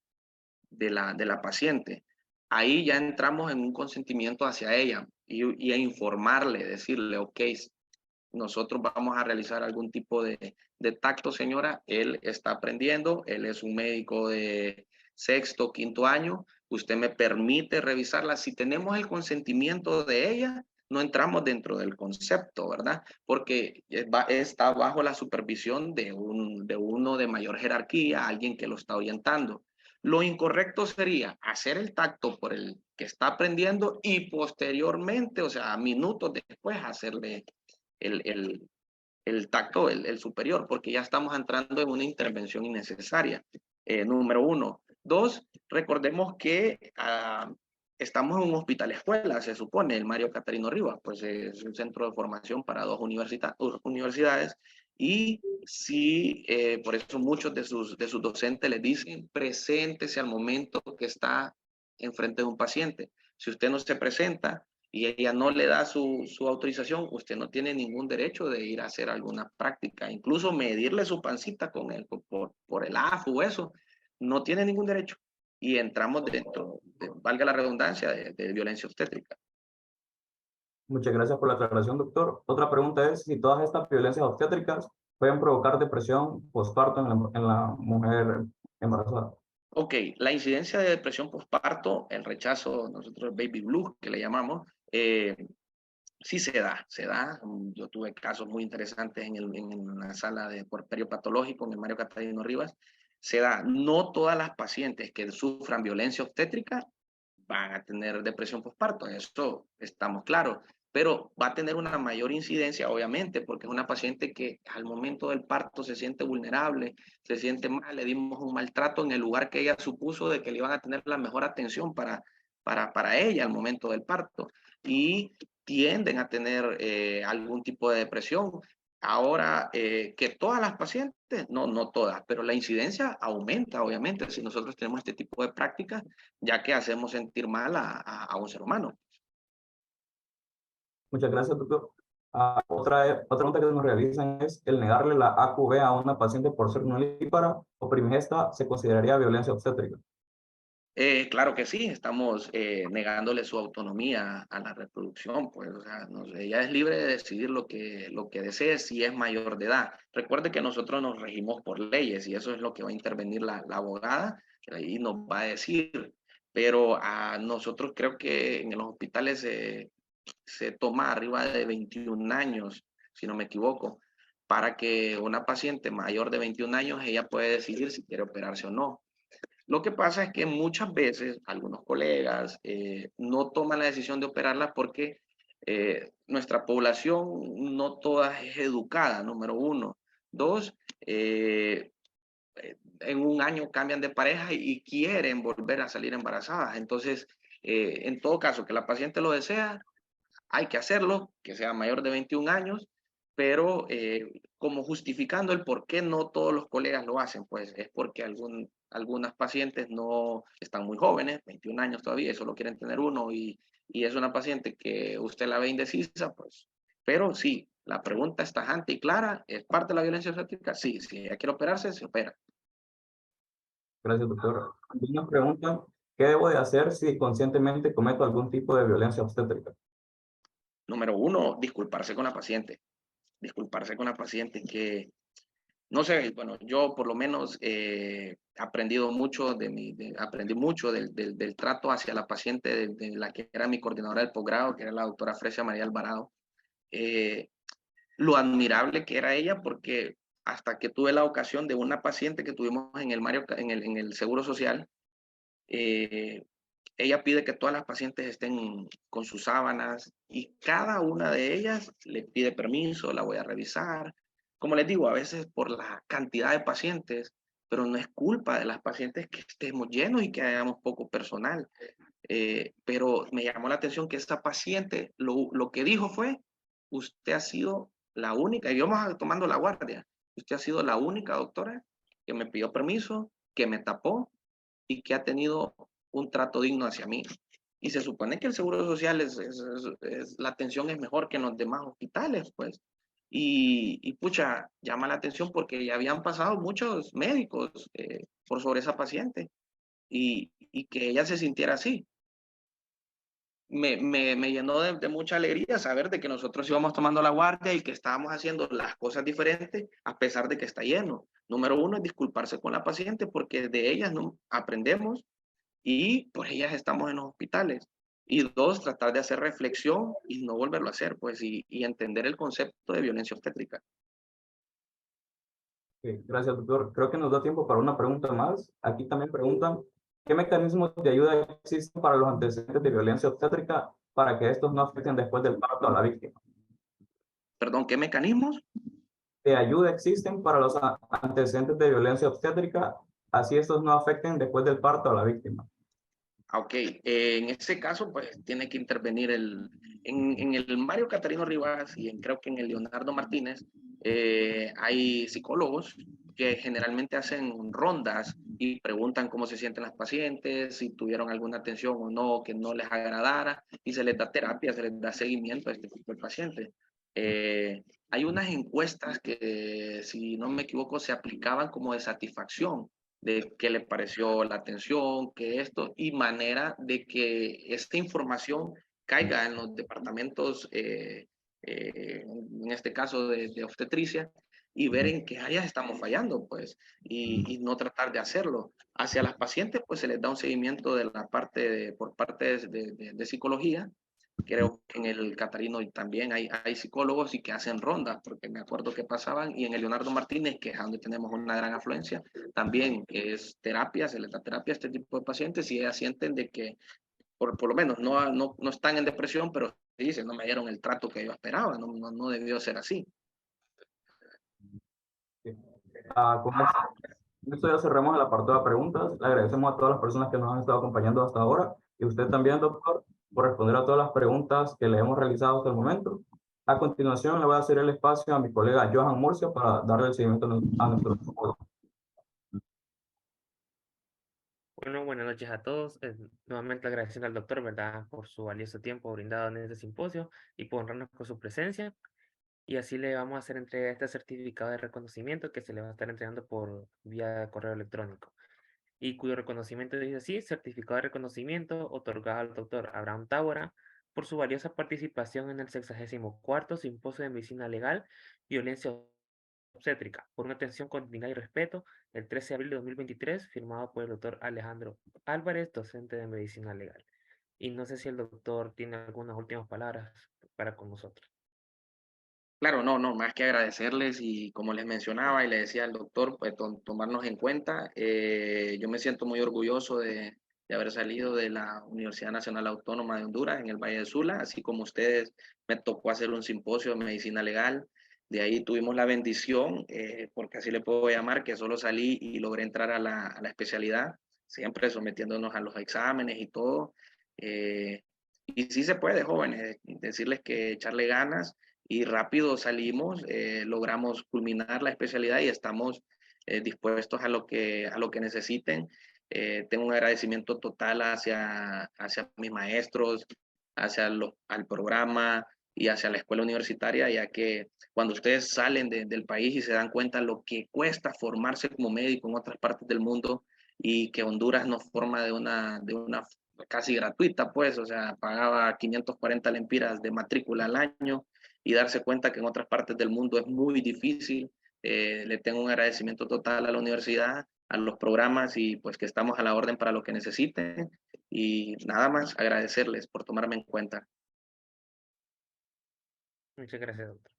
paciente. Ahí ya entramos en un consentimiento hacia ella y a informarle, decirle, ok, nosotros vamos a realizar algún tipo de tacto, señora. Él está aprendiendo, él es un médico de sexto, quinto año. Usted me permite revisarla. Si tenemos el consentimiento de ella, no entramos dentro del concepto, ¿verdad? Porque está bajo la supervisión de uno de mayor jerarquía, alguien que lo está orientando. Lo incorrecto sería hacer el tacto por el que está aprendiendo y posteriormente, o sea, minutos después, hacerle el tacto, el superior, porque ya estamos entrando en una intervención innecesaria. Número 1. 2, recordemos que estamos en un hospital escuela, se supone, el Mario Catarino Rivas, pues es un centro de formación para 2 universidades, y sí, por eso muchos de sus docentes les dicen, preséntese al momento que está enfrente de un paciente. Si usted no se presenta y ella no le da su autorización, usted no tiene ningún derecho de ir a hacer alguna práctica, incluso medirle su pancita con él, por el AFU, eso, no tiene ningún derecho. Y entramos dentro, valga la redundancia, de violencia obstétrica. Muchas gracias por la aclaración, doctor. Otra pregunta es si todas estas violencias obstétricas pueden provocar depresión postparto en la mujer embarazada. Ok, la incidencia de depresión postparto, el rechazo, nosotros baby blues, que le llamamos, sí se da. Yo tuve casos muy interesantes en la sala de puerperio patológico en el Mario Catarino Rivas. Se da. No todas las pacientes que sufran violencia obstétrica van a tener depresión postparto, eso estamos claros, pero va a tener una mayor incidencia, obviamente, porque es una paciente que al momento del parto se siente vulnerable, se siente mal, le dimos un maltrato en el lugar que ella supuso de que le iban a tener la mejor atención para ella al momento del parto, y tienden a tener algún tipo de depresión. Ahora, que todas las pacientes, no todas, pero la incidencia aumenta, obviamente, si nosotros tenemos este tipo de prácticas, ya que hacemos sentir mal a un ser humano. Muchas gracias, doctor. Otra pregunta que nos realizan es, ¿el negarle la AQV a una paciente por ser nulípara o primigesta se consideraría violencia obstétrica? Claro que sí, estamos negándole su autonomía a la reproducción, pues, o sea, ella es libre de decidir lo que desee si es mayor de edad. Recuerde que nosotros nos regimos por leyes y eso es lo que va a intervenir la abogada, que ahí nos va a decir, pero a nosotros creo que en los hospitales se toma arriba de 21 años, si no me equivoco, para que una paciente mayor de 21 años, ella puede decidir si quiere operarse o no. Lo que pasa es que muchas veces algunos colegas no toman la decisión de operarla porque nuestra población no toda es educada, número uno. Dos, en un año cambian de pareja y quieren volver a salir embarazadas. Entonces, en todo caso, que la paciente lo desea, hay que hacerlo, que sea mayor de 21 años, pero como justificando el por qué no todos los colegas lo hacen, pues es porque algunas pacientes no están muy jóvenes, 21 años todavía, solo quieren tener uno y es una paciente que usted la ve indecisa, pues, pero sí, la pregunta es tajante y clara, ¿es parte de la violencia obstétrica? Sí, si ella quiere operarse, se opera. Gracias, doctor. También nos preguntan, ¿qué debo de hacer si conscientemente cometo algún tipo de violencia obstétrica? Número uno, disculparse con la paciente. Disculparse con la paciente que, no sé, bueno, yo por lo menos he aprendido mucho aprendí mucho del trato hacia la paciente de la que era mi coordinadora del posgrado, que era la doctora Fresia María Alvarado. Eh, lo admirable que era ella, porque hasta que tuve la ocasión de una paciente que tuvimos en el Seguro Social, eh, ella pide que todas las pacientes estén con sus sábanas y cada una de ellas le pide permiso, la voy a revisar. Como les digo, a veces por la cantidad de pacientes, pero no es culpa de las pacientes que estemos llenos y que hayamos poco personal. Pero me llamó la atención que esta paciente lo que dijo fue, usted ha sido la única, y vamos tomando la guardia, usted ha sido la única doctora que me pidió permiso, que me tapó y que ha tenido un trato digno hacia mí. Y se supone que el Seguro Social la atención es mejor que en los demás hospitales, pues. Y pucha, llama la atención porque ya habían pasado muchos médicos por sobre esa paciente y que ella se sintiera así. Me llenó de mucha alegría saber de que nosotros íbamos tomando la guardia y que estábamos haciendo las cosas diferentes a pesar de que está lleno. Número uno es disculparse con la paciente porque de ellas no aprendemos y por ellas estamos en los hospitales. Y dos, tratar de hacer reflexión y no volverlo a hacer, pues, y entender el concepto de violencia obstétrica. Sí, gracias, doctor. Creo que nos da tiempo para una pregunta más. Aquí también preguntan, ¿qué mecanismos de ayuda existen para los antecedentes de violencia obstétrica para que estos no afecten después del parto a la víctima? Perdón, ¿qué mecanismos? ¿De ayuda existen para los antecedentes de violencia obstétrica, así estos no afecten después del parto a la víctima? Ok, en ese caso, pues tiene que intervenir en el Mario Catarino Rivas y creo que en el Leonardo Martínez, hay psicólogos que generalmente hacen rondas y preguntan cómo se sienten las pacientes, si tuvieron alguna atención o no que no les agradara, y se les da terapia, se les da seguimiento a este tipo de pacientes. Hay unas encuestas que, si no me equivoco, se aplicaban como de satisfacción de qué le pareció la atención, que esto, y manera de que esta información caiga en los departamentos, en este caso de obstetricia, y ver en qué áreas estamos fallando, pues, y no tratar de hacerlo. Hacia las pacientes, pues se les da un seguimiento de la parte por parte de psicología. Creo que en el Catarino también hay psicólogos y que hacen rondas, porque me acuerdo que pasaban, y en el Leonardo Martínez, que es donde tenemos una gran afluencia, también es terapia, se les da terapia a este tipo de pacientes y ellas sienten de que por lo menos no están en depresión, pero dicen, no me dieron el trato que yo esperaba, no debió ser así. Sí. Con esto ya cerramos el apartado de preguntas. Le agradecemos a todas las personas que nos han estado acompañando hasta ahora y usted también, doctor, por responder a todas las preguntas que le hemos realizado hasta el momento. A continuación, le voy a hacer el espacio a mi colega Johan Murcia para darle el seguimiento a nuestro grupo. Bueno, buenas noches a todos. Nuevamente agradeciendo al doctor, ¿verdad?, por su valioso tiempo brindado en este simposio y por honrarnos con su presencia. Y así le vamos a hacer entrega de este certificado de reconocimiento que se le va a estar entregando por vía correo electrónico. y cuyo reconocimiento dice así: certificado de reconocimiento otorgado al doctor Abraham Tábora por su valiosa participación en el 64º Simposio de Medicina Legal, Violencia Obstétrica, por una atención con dignidad y respeto, el 13 de abril de 2023, firmado por el doctor Alejandro Álvarez, docente de Medicina Legal. Y no sé si el doctor tiene algunas últimas palabras para con nosotros. Claro, no, más que agradecerles y como les mencionaba y le decía al doctor, pues tomarnos en cuenta. Yo me siento muy orgulloso de haber salido de la Universidad Nacional Autónoma de Honduras en el Valle de Sula, así como ustedes me tocó hacer un simposio de medicina legal. De ahí tuvimos la bendición, porque así le puedo llamar, que solo salí y logré entrar a la especialidad, siempre sometiéndonos a los exámenes y todo. Y sí se puede, jóvenes, decirles que echarle ganas y rápido salimos, logramos culminar la especialidad y estamos dispuestos a lo que necesiten. Tengo un agradecimiento total hacia mis maestros, al programa y hacia la escuela universitaria, ya que cuando ustedes salen del país y se dan cuenta lo que cuesta formarse como médico en otras partes del mundo y que Honduras nos forma de una casi gratuita, pues, o sea, pagaba 540 lempiras de matrícula al año, y darse cuenta que en otras partes del mundo es muy difícil. Le tengo un agradecimiento total a la universidad, a los programas, y pues que estamos a la orden para lo que necesiten. Y nada más agradecerles por tomarme en cuenta. Muchas gracias, doctor.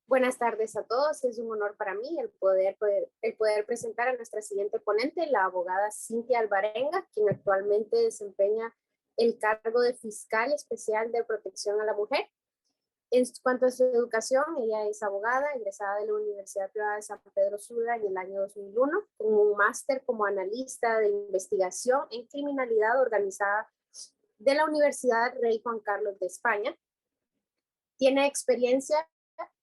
Buenas tardes a todos. Es un honor para mí el poder presentar a nuestra siguiente ponente, la abogada Cintia Alvarenga, quien actualmente desempeña el cargo de fiscal especial de protección a la mujer. En cuanto a su educación, ella es abogada, egresada de la Universidad Privada de San Pedro Sula en el año 2001, con un máster como analista de investigación en criminalidad organizada de la Universidad Rey Juan Carlos de España. Tiene experiencia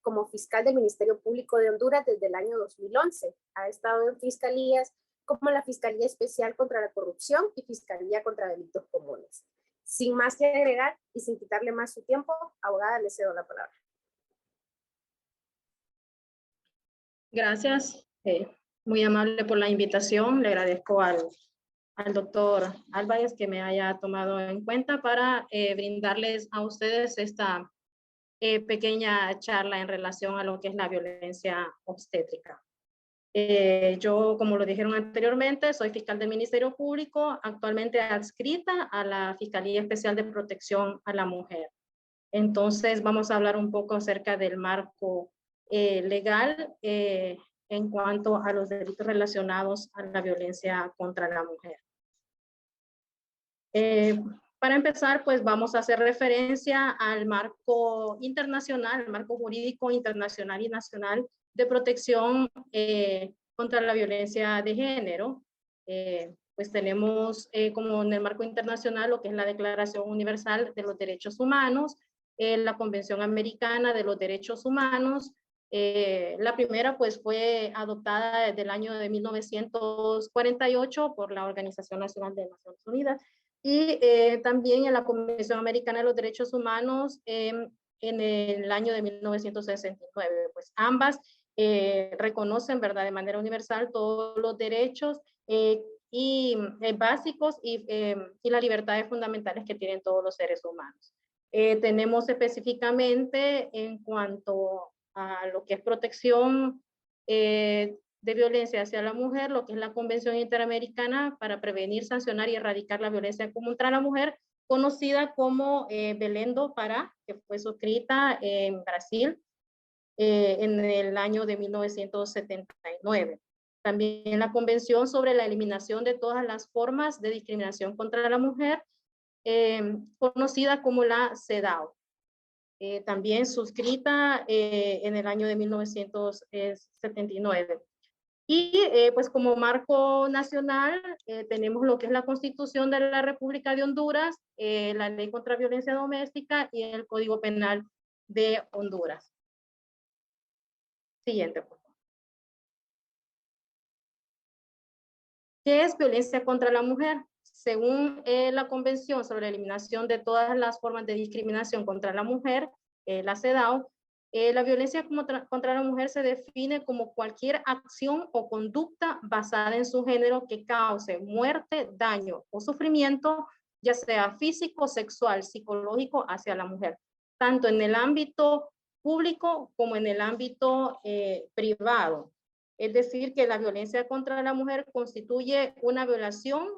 como fiscal del Ministerio Público de Honduras desde el año 2011. Ha estado en fiscalías como la Fiscalía Especial contra la Corrupción y Fiscalía contra Delitos Comunes. Sin más que agregar y sin quitarle más su tiempo, abogada, le cedo la palabra. Gracias, muy amable por la invitación. Le agradezco al doctor Álvarez que me haya tomado en cuenta para brindarles a ustedes esta pequeña charla en relación a lo que es la violencia obstétrica. Yo, como lo dijeron anteriormente, soy fiscal del Ministerio Público, actualmente adscrita a la Fiscalía Especial de Protección a la Mujer. Entonces, vamos a hablar un poco acerca del marco legal en cuanto a los delitos relacionados a la violencia contra la mujer. Para empezar, pues vamos a hacer referencia al marco internacional, el marco jurídico internacional y nacional de protección contra la violencia de género. Pues tenemos como en el marco internacional lo que es la Declaración Universal de los Derechos Humanos, la Convención Americana de los Derechos Humanos. La primera pues fue adoptada desde el año de 1948 por la Organización Nacional de Naciones Unidas, y también en la Convención Americana de los Derechos Humanos en el año de 1969. Pues ambas reconocen, ¿verdad?, de manera universal todos los derechos básicos y las libertades fundamentales que tienen todos los seres humanos. Tenemos específicamente en cuanto a lo que es protección de violencia hacia la mujer, lo que es la Convención Interamericana para prevenir, sancionar y erradicar la violencia contra la mujer, conocida como Belém do Pará, que fue suscrita en Brasil en el año de 1979. También la Convención sobre la Eliminación de todas las formas de discriminación contra la mujer, conocida como la CEDAW. También suscrita en el año de 1979. Y pues como marco nacional tenemos lo que es la Constitución de la República de Honduras, la Ley contra Violencia Doméstica y el Código Penal de Honduras. Siguiente, por favor. ¿Qué es violencia contra la mujer? Según la Convención sobre la Eliminación de todas las formas de discriminación contra la mujer, la CEDAW, la violencia contra la mujer se define como cualquier acción o conducta basada en su género que cause muerte, daño o sufrimiento, ya sea físico, sexual, psicológico, hacia la mujer, tanto en el ámbito público como en el ámbito privado. Es decir, que la violencia contra la mujer constituye una violación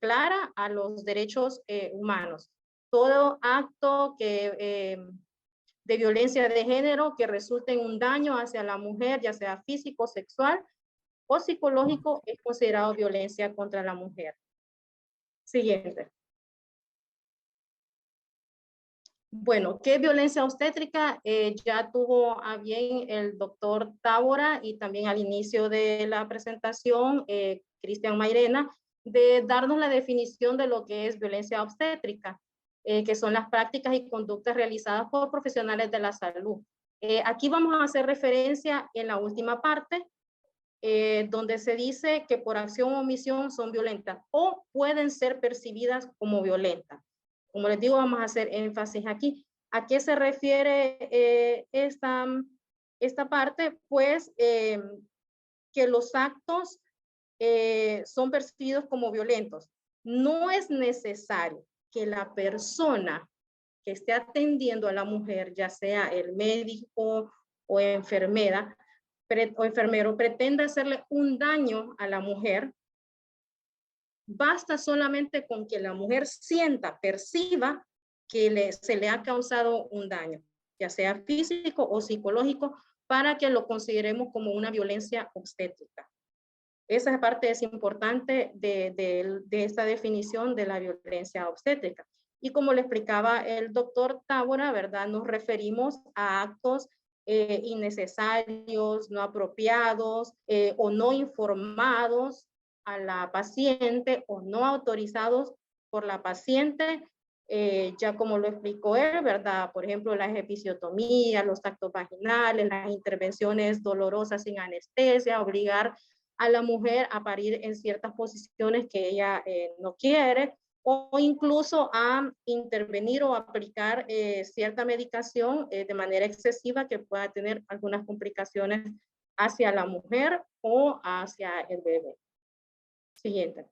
clara a los derechos humanos. Todo acto de violencia de género que resulte en un daño hacia la mujer, ya sea físico, sexual o psicológico, es considerado violencia contra la mujer. Siguiente. Bueno, ¿qué violencia obstétrica? Ya tuvo a bien el doctor Tábora y también al inicio de la presentación, Cristian Mairena, de darnos la definición de lo que es violencia obstétrica, que son las prácticas y conductas realizadas por profesionales de la salud. Aquí vamos a hacer referencia en la última parte, donde se dice que por acción o omisión son violentas o pueden ser percibidas como violentas. Como les digo, vamos a hacer énfasis aquí. ¿A qué se refiere esta parte? Pues que los actos son percibidos como violentos. No es necesario que la persona que esté atendiendo a la mujer, ya sea el médico o enfermera o enfermero, pretenda hacerle un daño a la mujer. Basta solamente con que la mujer sienta, perciba que se le ha causado un daño, ya sea físico o psicológico, para que lo consideremos como una violencia obstétrica. Esa parte es importante de esta definición de la violencia obstétrica. Y como le explicaba el doctor Tábora, ¿verdad? Nos referimos a actos innecesarios, no apropiados o no informados a la paciente o no autorizados por la paciente, ya como lo explicó él, ¿verdad? Por ejemplo, las episiotomías, los actos vaginales, las intervenciones dolorosas sin anestesia, obligar a la mujer a parir en ciertas posiciones que ella no quiere, o incluso a intervenir o aplicar cierta medicación de manera excesiva que pueda tener algunas complicaciones hacia la mujer o hacia el bebé. Siguiente.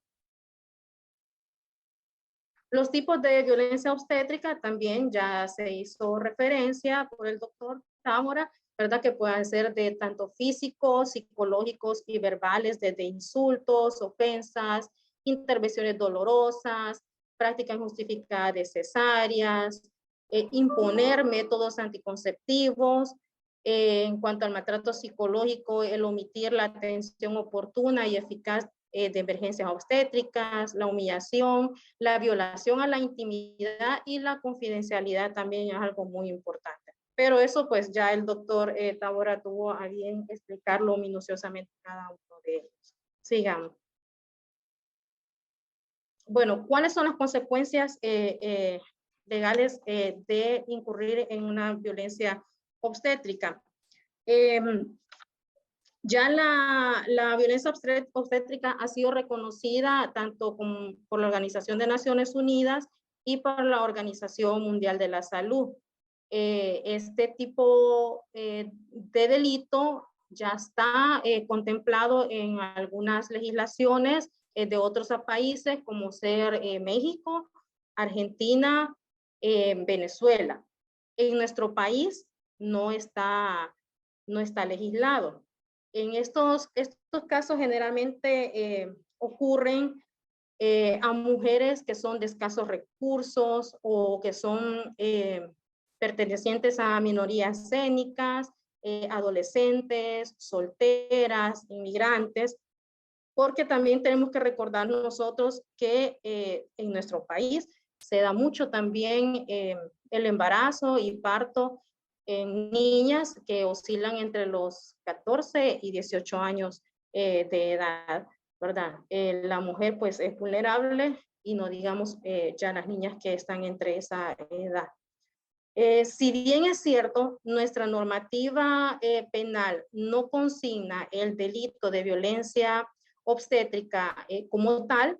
Los tipos de violencia obstétrica también ya se hizo referencia por el doctor Tábora, ¿verdad? Que puedan ser de tanto físicos, psicológicos y verbales, desde insultos, ofensas, intervenciones dolorosas, prácticas injustificadas de cesáreas, imponer métodos anticonceptivos. En cuanto al maltrato psicológico, el omitir la atención oportuna y eficaz de emergencias obstétricas, la humillación, la violación a la intimidad y la confidencialidad también es algo muy importante. Pero eso pues ya el doctor Tábora tuvo a bien explicarlo minuciosamente cada uno de ellos. Sigamos. Bueno, ¿cuáles son las consecuencias legales de incurrir en una violencia obstétrica? Ya la violencia obstétrica ha sido reconocida tanto por la Organización de Naciones Unidas y por la Organización Mundial de la Salud. Este tipo de delito ya está contemplado en algunas legislaciones de otros países, como ser México, Argentina, Venezuela. En nuestro país no está legislado. En estos casos generalmente ocurren a mujeres que son de escasos recursos o que son pertenecientes a minorías étnicas, adolescentes, solteras, inmigrantes, porque también tenemos que recordar nosotros que en nuestro país se da mucho también el embarazo y parto en niñas que oscilan entre los 14 y 18 años de edad, ¿verdad? La mujer pues es vulnerable y no digamos ya las niñas que están entre esa edad. Si bien es cierto, nuestra normativa penal no consigna el delito de violencia obstétrica como tal,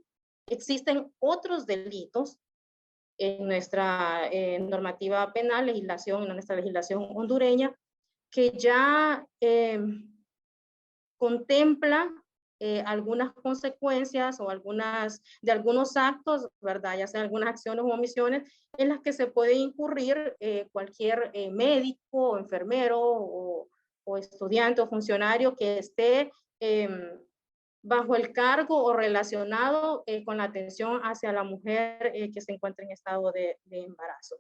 existen otros delitos en nuestra normativa penal, legislación, en nuestra legislación hondureña, que ya contempla algunas consecuencias o de algunos actos, ¿verdad? Ya sean algunas acciones o omisiones en las que se puede incurrir cualquier médico, enfermero o estudiante o funcionario que esté bajo el cargo o relacionado con la atención hacia la mujer que se encuentra en estado de embarazo.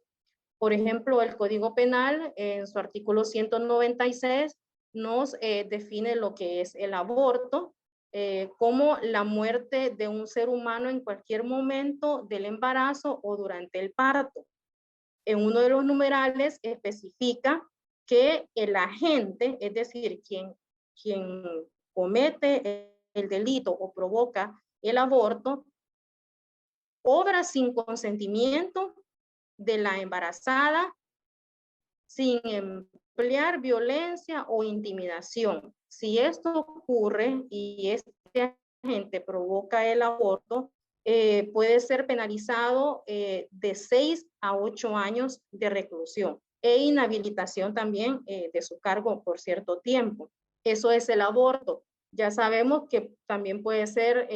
Por ejemplo, el Código Penal en su artículo 196 nos define lo que es el aborto como la muerte de un ser humano en cualquier momento del embarazo o durante el parto. En uno de los numerales especifica que el agente, es decir, quien comete el delito o provoca el aborto, obra sin consentimiento de la embarazada, sin emplear violencia o intimidación. Si esto ocurre y este agente provoca el aborto, puede ser penalizado de 6 a 8 años de reclusión e inhabilitación también de su cargo por cierto tiempo. Eso es el aborto. Ya sabemos que también puede ser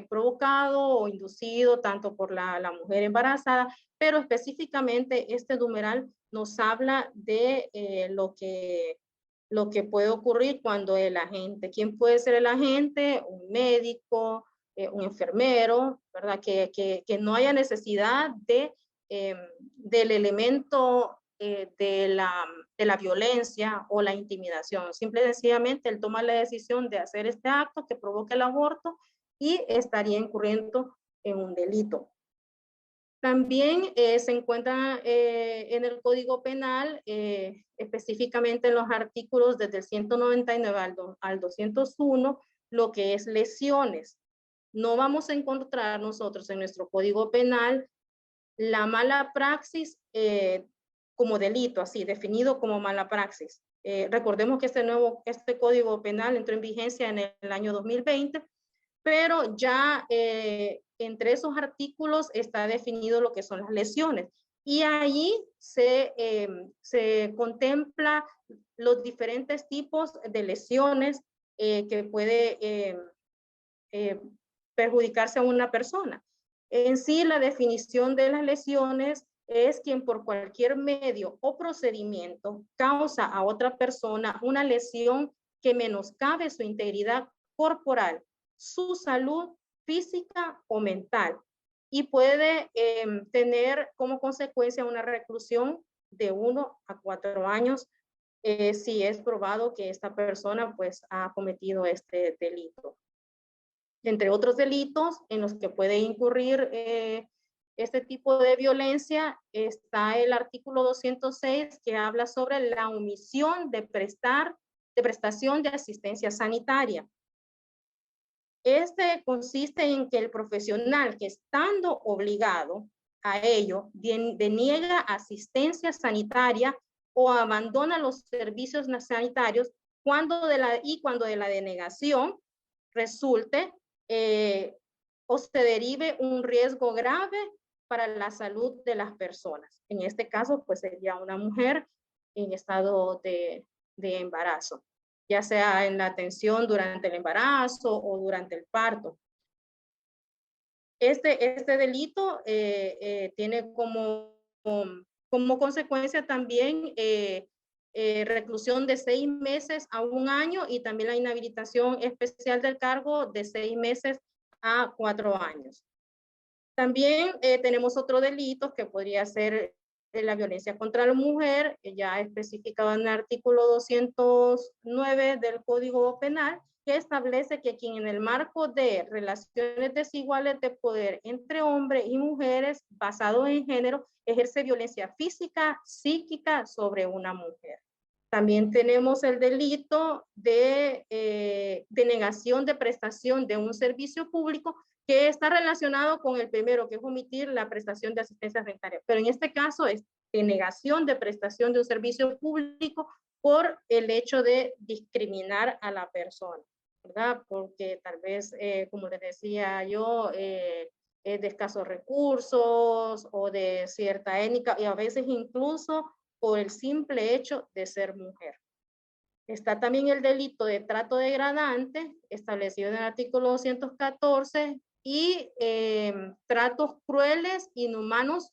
provocado o inducido tanto por la mujer embarazada, pero específicamente este numeral nos habla de lo que puede ocurrir cuando el agente, ¿quién puede ser el agente? Un médico, un enfermero, ¿verdad? Que no haya necesidad del elemento de la violencia o la intimidación. Simple y sencillamente él toma la decisión de hacer este acto que provoca el aborto y estaría incurriendo en un delito. También se encuentra en el Código Penal, específicamente en los artículos desde el 199 al 201, lo que es lesiones. No vamos a encontrar nosotros en nuestro Código Penal la mala praxis como delito, así, definido como mala praxis. Recordemos que este Código Penal entró en vigencia en el año 2020, pero ya entre esos artículos está definido lo que son las lesiones. Y allí se contempla los diferentes tipos de lesiones que puede perjudicarse a una persona. En sí, la definición de las lesiones es quien por cualquier medio o procedimiento causa a otra persona una lesión que menoscabe su integridad corporal, su salud física o mental, y puede tener como consecuencia una reclusión de 1 a 4 años si es probado que esta persona pues ha cometido este delito. Entre otros delitos en los que puede incurrir este tipo de violencia está el artículo 206 que habla sobre la omisión de prestación de asistencia sanitaria. Este consiste en que el profesional que estando obligado a ello deniega asistencia sanitaria o abandona los servicios sanitarios cuando de la denegación resulte o se derive un riesgo grave para la salud de las personas. En este caso, pues sería una mujer en estado de embarazo, ya sea en la atención durante el embarazo o durante el parto. Este delito tiene como consecuencia también reclusión de 6 meses a 1 año y también la inhabilitación especial del cargo de 6 meses a 4 años. También tenemos otro delito que podría ser la violencia contra la mujer, ya especificado en el artículo 209 del Código Penal, que establece que quien en el marco de relaciones desiguales de poder entre hombres y mujeres basado en género ejerce violencia física, psíquica sobre una mujer. También tenemos el delito de denegación de prestación de un servicio público que está relacionado con el primero, que es omitir la prestación de asistencia sanitaria. Pero en este caso es denegación de prestación de un servicio público por el hecho de discriminar a la persona, ¿verdad? Porque tal vez, como les decía yo, es de escasos recursos o de cierta étnica y a veces incluso por el simple hecho de ser mujer. Está también el delito de trato degradante establecido en el artículo 214 y tratos crueles, inhumanos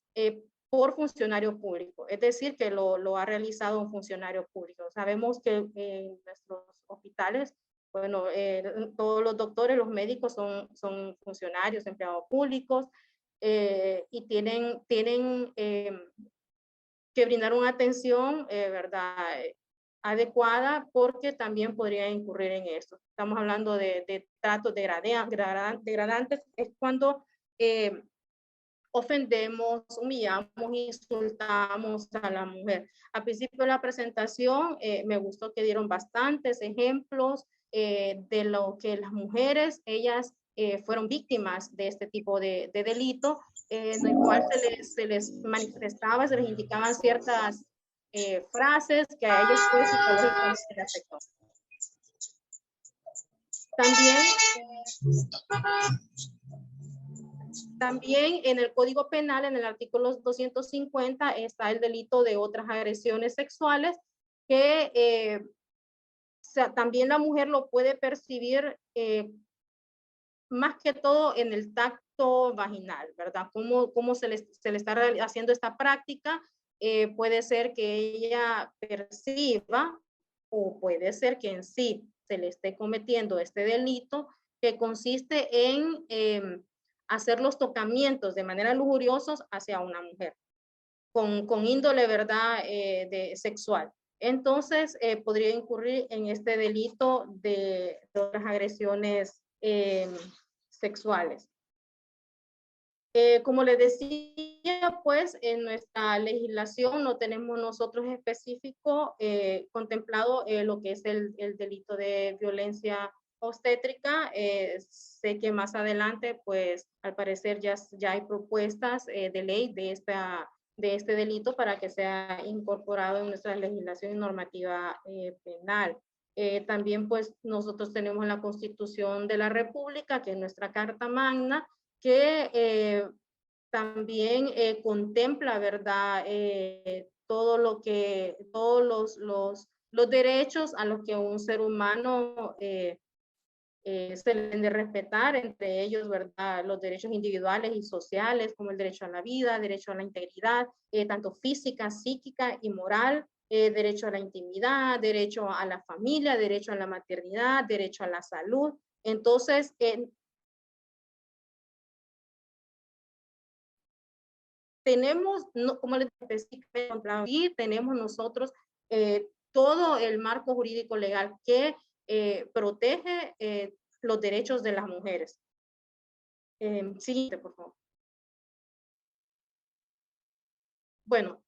por funcionario público, es decir, que lo ha realizado un funcionario público. Sabemos que en nuestros hospitales, bueno, todos los doctores, los médicos son funcionarios, empleados públicos y tienen que brindar una atención, ¿verdad?, adecuada, porque también podría incurrir en esto. Estamos hablando de tratos degradantes, es cuando ofendemos, humillamos, insultamos a la mujer. Al principio de la presentación me gustó que dieron bastantes ejemplos de lo que las mujeres, ellas fueron víctimas de este tipo de delito, en el cual se les manifestaba, se les indicaban ciertas frases que a ellos pues psicológicamente les afectó. También en el Código Penal, en el artículo 250, está el delito de otras agresiones sexuales que también la mujer lo puede percibir más que todo en el tacto vaginal, ¿verdad? Cómo se le está haciendo esta práctica. Puede ser que ella perciba o puede ser que en sí se le esté cometiendo este delito que consiste en hacer los tocamientos de manera lujuriosos hacia una mujer con índole, ¿verdad?, sexual. Entonces, podría incurrir en este delito de otras agresiones sexuales. Como les decía, pues en nuestra legislación no tenemos nosotros específico contemplado lo que es el delito de violencia obstétrica. Sé que más adelante, pues al parecer ya hay propuestas de ley de este delito para que sea incorporado en nuestra legislación y normativa penal. También pues nosotros tenemos la Constitución de la República, que es nuestra Carta Magna, que también contempla, ¿verdad?, todos los derechos a los que un ser humano se le deben de respetar, entre ellos, ¿verdad?, los derechos individuales y sociales, como el derecho a la vida, derecho a la integridad, tanto física, psíquica y moral, derecho a la intimidad, derecho a la familia, derecho a la maternidad, derecho a la salud. Entonces, tenemos, como les decía, y tenemos nosotros todo el marco jurídico legal que protege los derechos de las mujeres. Siguiente, por favor. Bueno,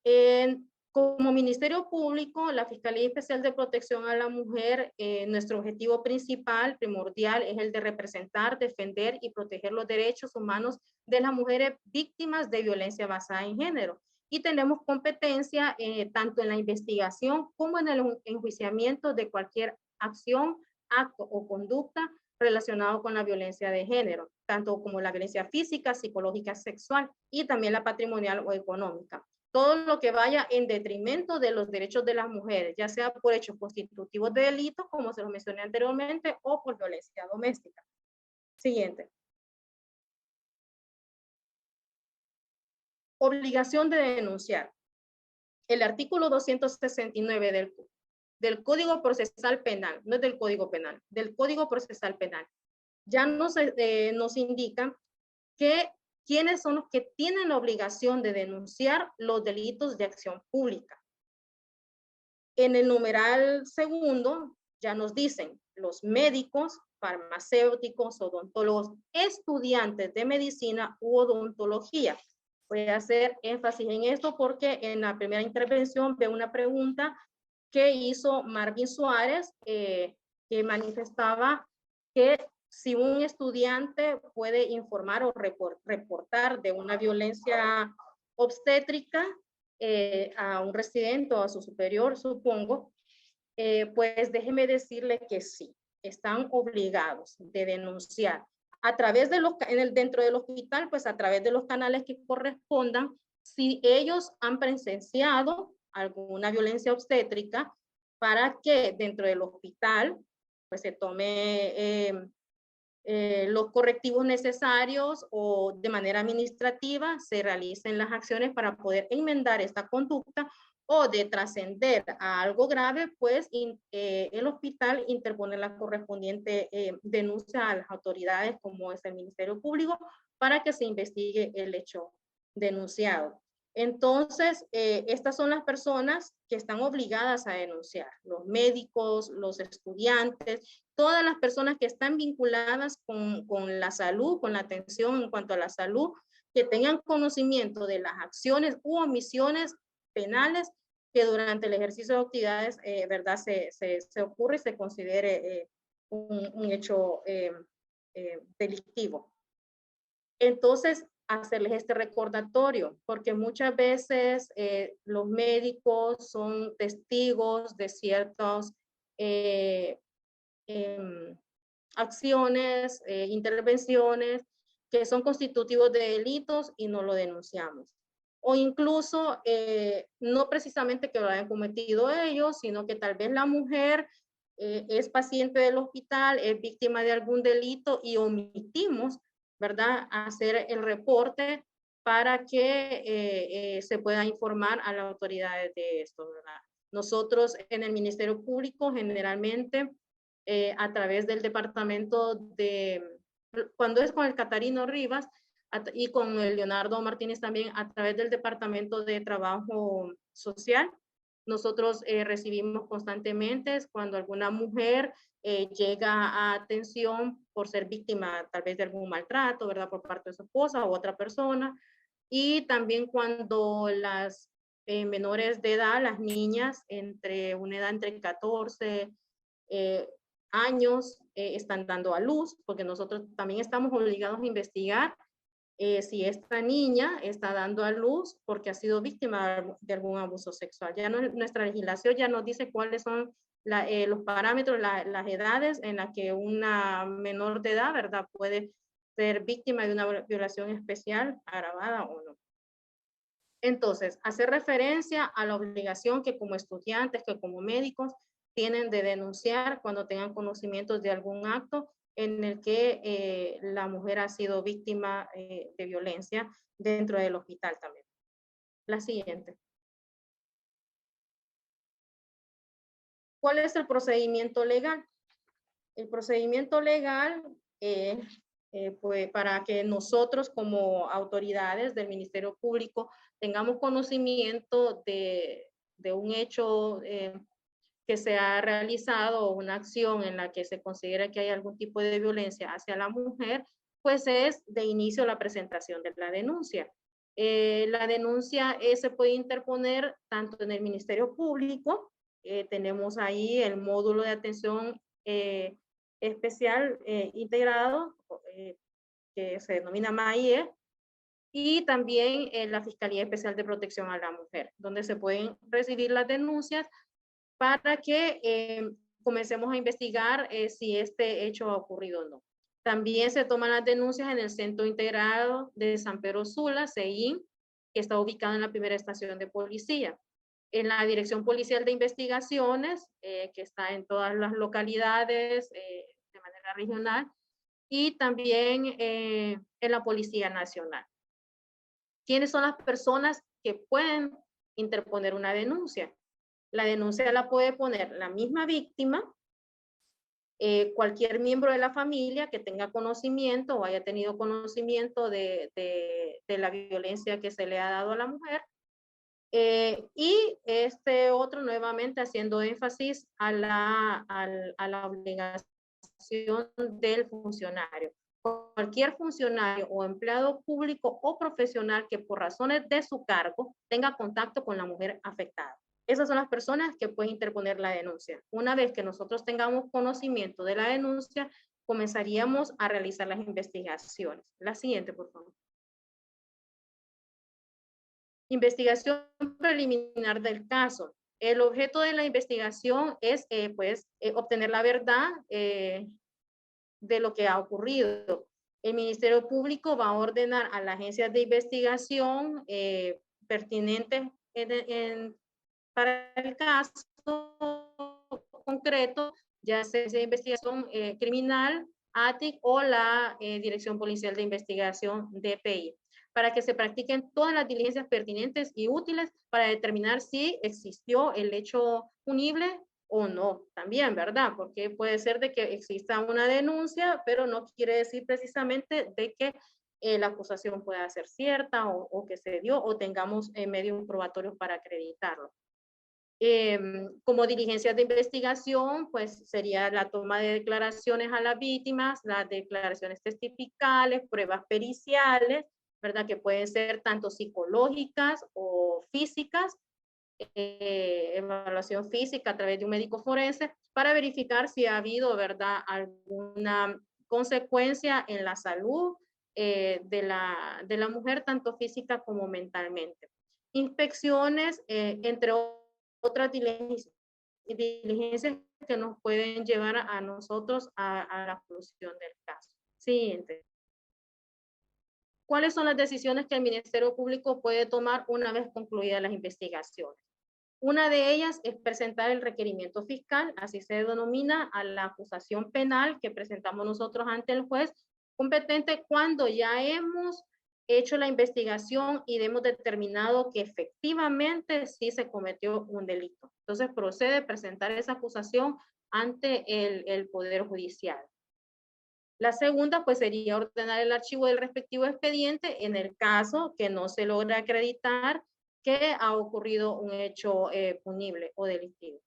como Ministerio Público, la Fiscalía Especial de Protección a la Mujer, nuestro objetivo principal, primordial, es el de representar, defender y proteger los derechos humanos de las mujeres víctimas de violencia basada en género. Y tenemos competencia tanto en la investigación como en el enjuiciamiento de cualquier acción, acto o conducta relacionado con la violencia de género, tanto como la violencia física, psicológica, sexual y también la patrimonial o económica. Todo lo que vaya en detrimento de los derechos de las mujeres, ya sea por hechos constitutivos de delito, como se lo mencioné anteriormente, o por violencia doméstica. Siguiente. Obligación de denunciar. El artículo 269 del Código Procesal Penal, no es del Código Penal, del Código Procesal Penal, ya nos indica que quiénes son los que tienen la obligación de denunciar los delitos de acción pública. En el numeral segundo ya nos dicen los médicos, farmacéuticos, odontólogos, estudiantes de medicina u odontología. Voy a hacer énfasis en esto porque en la primera intervención veo una pregunta que hizo Marvin Suárez, que manifestaba que si un estudiante puede informar o reportar de una violencia obstétrica a un residente o a su superior, supongo, pues déjeme decirle que sí, están obligados de denunciar a través de dentro del hospital, pues a través de los canales que correspondan, si ellos han presenciado alguna violencia obstétrica, para que dentro del hospital pues se tome los correctivos necesarios o de manera administrativa se realicen las acciones para poder enmendar esta conducta, o de trascender a algo grave, pues el hospital interpone la correspondiente denuncia a las autoridades, como es el Ministerio Público, para que se investigue el hecho denunciado. Entonces, estas son las personas que están obligadas a denunciar: los médicos, los estudiantes, todas las personas que están vinculadas con la salud, con la atención en cuanto a la salud, que tengan conocimiento de las acciones u omisiones penales que durante el ejercicio de actividades, ¿verdad? Se ocurre y se considere un hecho delictivo. Entonces, hacerles este recordatorio, porque muchas veces los médicos son testigos de ciertas acciones, intervenciones que son constitutivos de delitos y no lo denunciamos. O incluso no precisamente que lo hayan cometido ellos, sino que tal vez la mujer es paciente del hospital, es víctima de algún delito y omitimos, ¿verdad?, hacer el reporte para que se pueda informar a las autoridades de esto, ¿verdad? Nosotros en el Ministerio Público generalmente a través del departamento de, cuando es con el Catarino Rivas, y con el Leonardo Martínez también, a través del Departamento de Trabajo Social, nosotros recibimos constantemente cuando alguna mujer llega a atención por ser víctima tal vez de algún maltrato, ¿verdad?, por parte de su esposa u otra persona, y también cuando las menores de edad, las niñas una edad entre 14 años están dando a luz, porque nosotros también estamos obligados a investigar si esta niña está dando a luz porque ha sido víctima de algún abuso sexual. Ya nuestra legislación ya nos dice cuáles son los parámetros, las edades en las que una menor de edad, ¿verdad?, puede ser víctima de una violación especial, agravada o no. Entonces, hacer referencia a la obligación que como estudiantes, que como médicos, tienen de denunciar cuando tengan conocimientos de algún acto en el que la mujer ha sido víctima de violencia dentro del hospital también. La siguiente. ¿Cuál es el procedimiento legal? El procedimiento legal, pues, para que nosotros como autoridades del Ministerio Público tengamos conocimiento de un hecho que se ha realizado, una acción en la que se considera que hay algún tipo de violencia hacia la mujer, pues es de inicio la presentación de la denuncia. La denuncia se puede interponer tanto en el Ministerio Público, tenemos ahí el módulo de atención especial integrado, que se denomina MAIE, y también en la Fiscalía Especial de Protección a la Mujer, donde se pueden recibir las denuncias para que comencemos a investigar si este hecho ha ocurrido o no. También se toman las denuncias en el Centro Integrado de San Pedro Sula, CEIN, que está ubicado en la primera estación de policía. En la Dirección Policial de Investigaciones, que está en todas las localidades de manera regional, y también en la Policía Nacional. ¿Quiénes son las personas que pueden interponer una denuncia? La denuncia la puede poner la misma víctima, cualquier miembro de la familia que tenga conocimiento o haya tenido conocimiento de la violencia que se le ha dado a la mujer, Y este otro nuevamente haciendo énfasis a la obligación del funcionario. Cualquier funcionario o empleado público o profesional que por razones de su cargo tenga contacto con la mujer afectada. Esas son las personas que pueden interponer la denuncia. Una vez que nosotros tengamos conocimiento de la denuncia, comenzaríamos a realizar las investigaciones. La siguiente, por favor. Investigación preliminar del caso. El objeto de la investigación es obtener la verdad de lo que ha ocurrido. El Ministerio Público va a ordenar a las agencias de investigación pertinentes para el caso concreto, ya sea de investigación criminal, ATIC o la Dirección Policial de Investigación, DPI, para que se practiquen todas las diligencias pertinentes y útiles para determinar si existió el hecho punible o no, también, ¿verdad? Porque puede ser de que exista una denuncia, pero no quiere decir precisamente de que la acusación pueda ser cierta o que se dio o tengamos medios probatorios para acreditarlo. Como diligencias de investigación, pues sería la toma de declaraciones a las víctimas, las declaraciones testificales, pruebas periciales, ¿verdad? Que pueden ser tanto psicológicas o físicas, evaluación física a través de un médico forense para verificar si ha habido, ¿verdad?, alguna consecuencia en la salud de la mujer, tanto física como mentalmente. Inspecciones, entre otras diligencias que nos pueden llevar a nosotros a la solución del caso. Siguiente. ¿Cuáles son las decisiones que el Ministerio Público puede tomar una vez concluidas las investigaciones? Una de ellas es presentar el requerimiento fiscal, así se denomina a la acusación penal que presentamos nosotros ante el juez competente cuando ya hemos hecho la investigación y hemos determinado que efectivamente sí se cometió un delito. Entonces procede a presentar esa acusación ante el Poder Judicial. La segunda, pues, sería ordenar el archivo del respectivo expediente en el caso que no se logre acreditar que ha ocurrido un hecho punible o delictivo.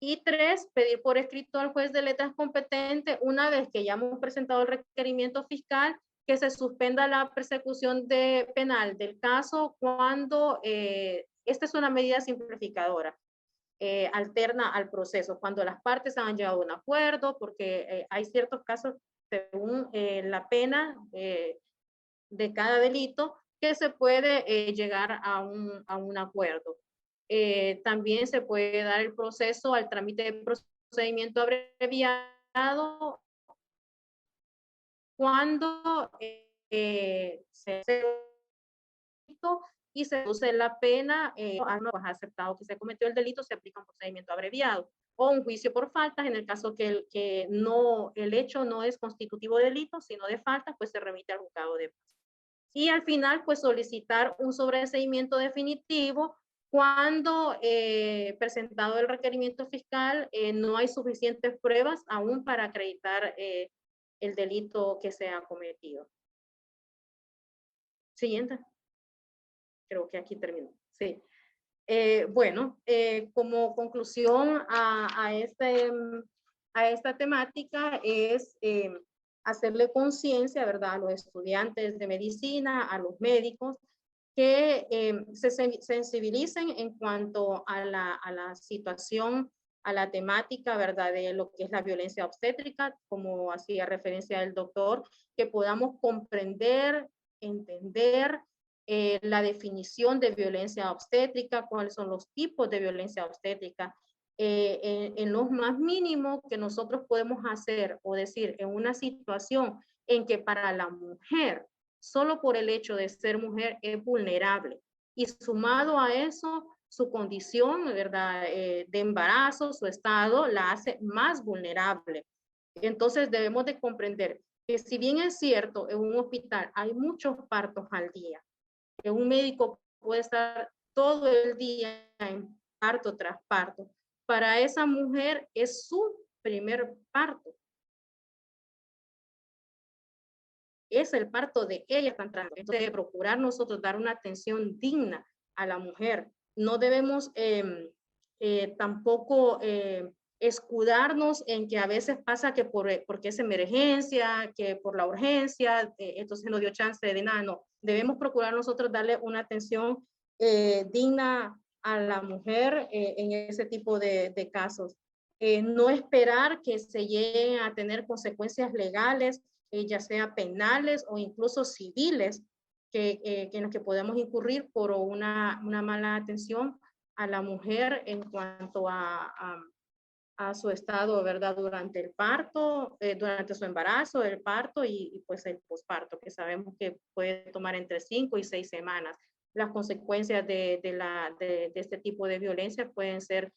Y 3, pedir por escrito al juez de letras competente, una vez que ya hemos presentado el requerimiento fiscal, que se suspenda la persecución penal del caso cuando, esta es una medida simplificadora, alterna al proceso, cuando las partes han llegado a un acuerdo, porque hay ciertos casos según la pena de cada delito que se puede llegar a un acuerdo. También se puede dar el proceso al trámite de procedimiento abreviado cuando se hace y se reduce la pena, no ha aceptado que se cometió el delito, se aplica un procedimiento abreviado o un juicio por faltas, en el caso que el hecho no es constitutivo de delito, sino de falta, pues se remite al juzgado de paz. Y al final, pues solicitar un sobreseimiento definitivo cuando presentado el requerimiento fiscal no hay suficientes pruebas aún para acreditar el delito que se ha cometido. Siguiente. Creo que aquí termino. Sí. Bueno, como conclusión a esta temática es hacerle conciencia, ¿verdad?, a los estudiantes de medicina, a los médicos, que se sensibilicen en cuanto a la situación, a la temática, ¿verdad?, de lo que es la violencia obstétrica, como hacía referencia el doctor, que podamos comprender, entender la definición de violencia obstétrica, cuáles son los tipos de violencia obstétrica, en los más mínimos que nosotros podemos hacer o decir en una situación en que para la mujer, solo por el hecho de ser mujer, es vulnerable. Y sumado a eso, su condición, ¿verdad?, de embarazo, su estado, la hace más vulnerable. Entonces debemos de comprender que si bien es cierto, en un hospital hay muchos partos al día, que un médico puede estar todo el día en parto tras parto, para esa mujer es su primer parto. Es el parto de ella. Entonces, de procurar nosotros dar una atención digna a la mujer. No debemos tampoco escudarnos en que a veces pasa que porque es emergencia, que por la urgencia, entonces no dio chance de nada. No, debemos procurar nosotros darle una atención digna a la mujer en ese tipo de casos. No esperar que se lleguen a tener consecuencias legales, ya sea penales o incluso civiles, en las que podemos incurrir por una mala atención a la mujer en cuanto a su estado, ¿verdad? Durante el parto, durante su embarazo, el parto y pues el posparto, que sabemos que puede tomar entre 5 y 6 semanas. Las consecuencias de este tipo de violencia pueden ser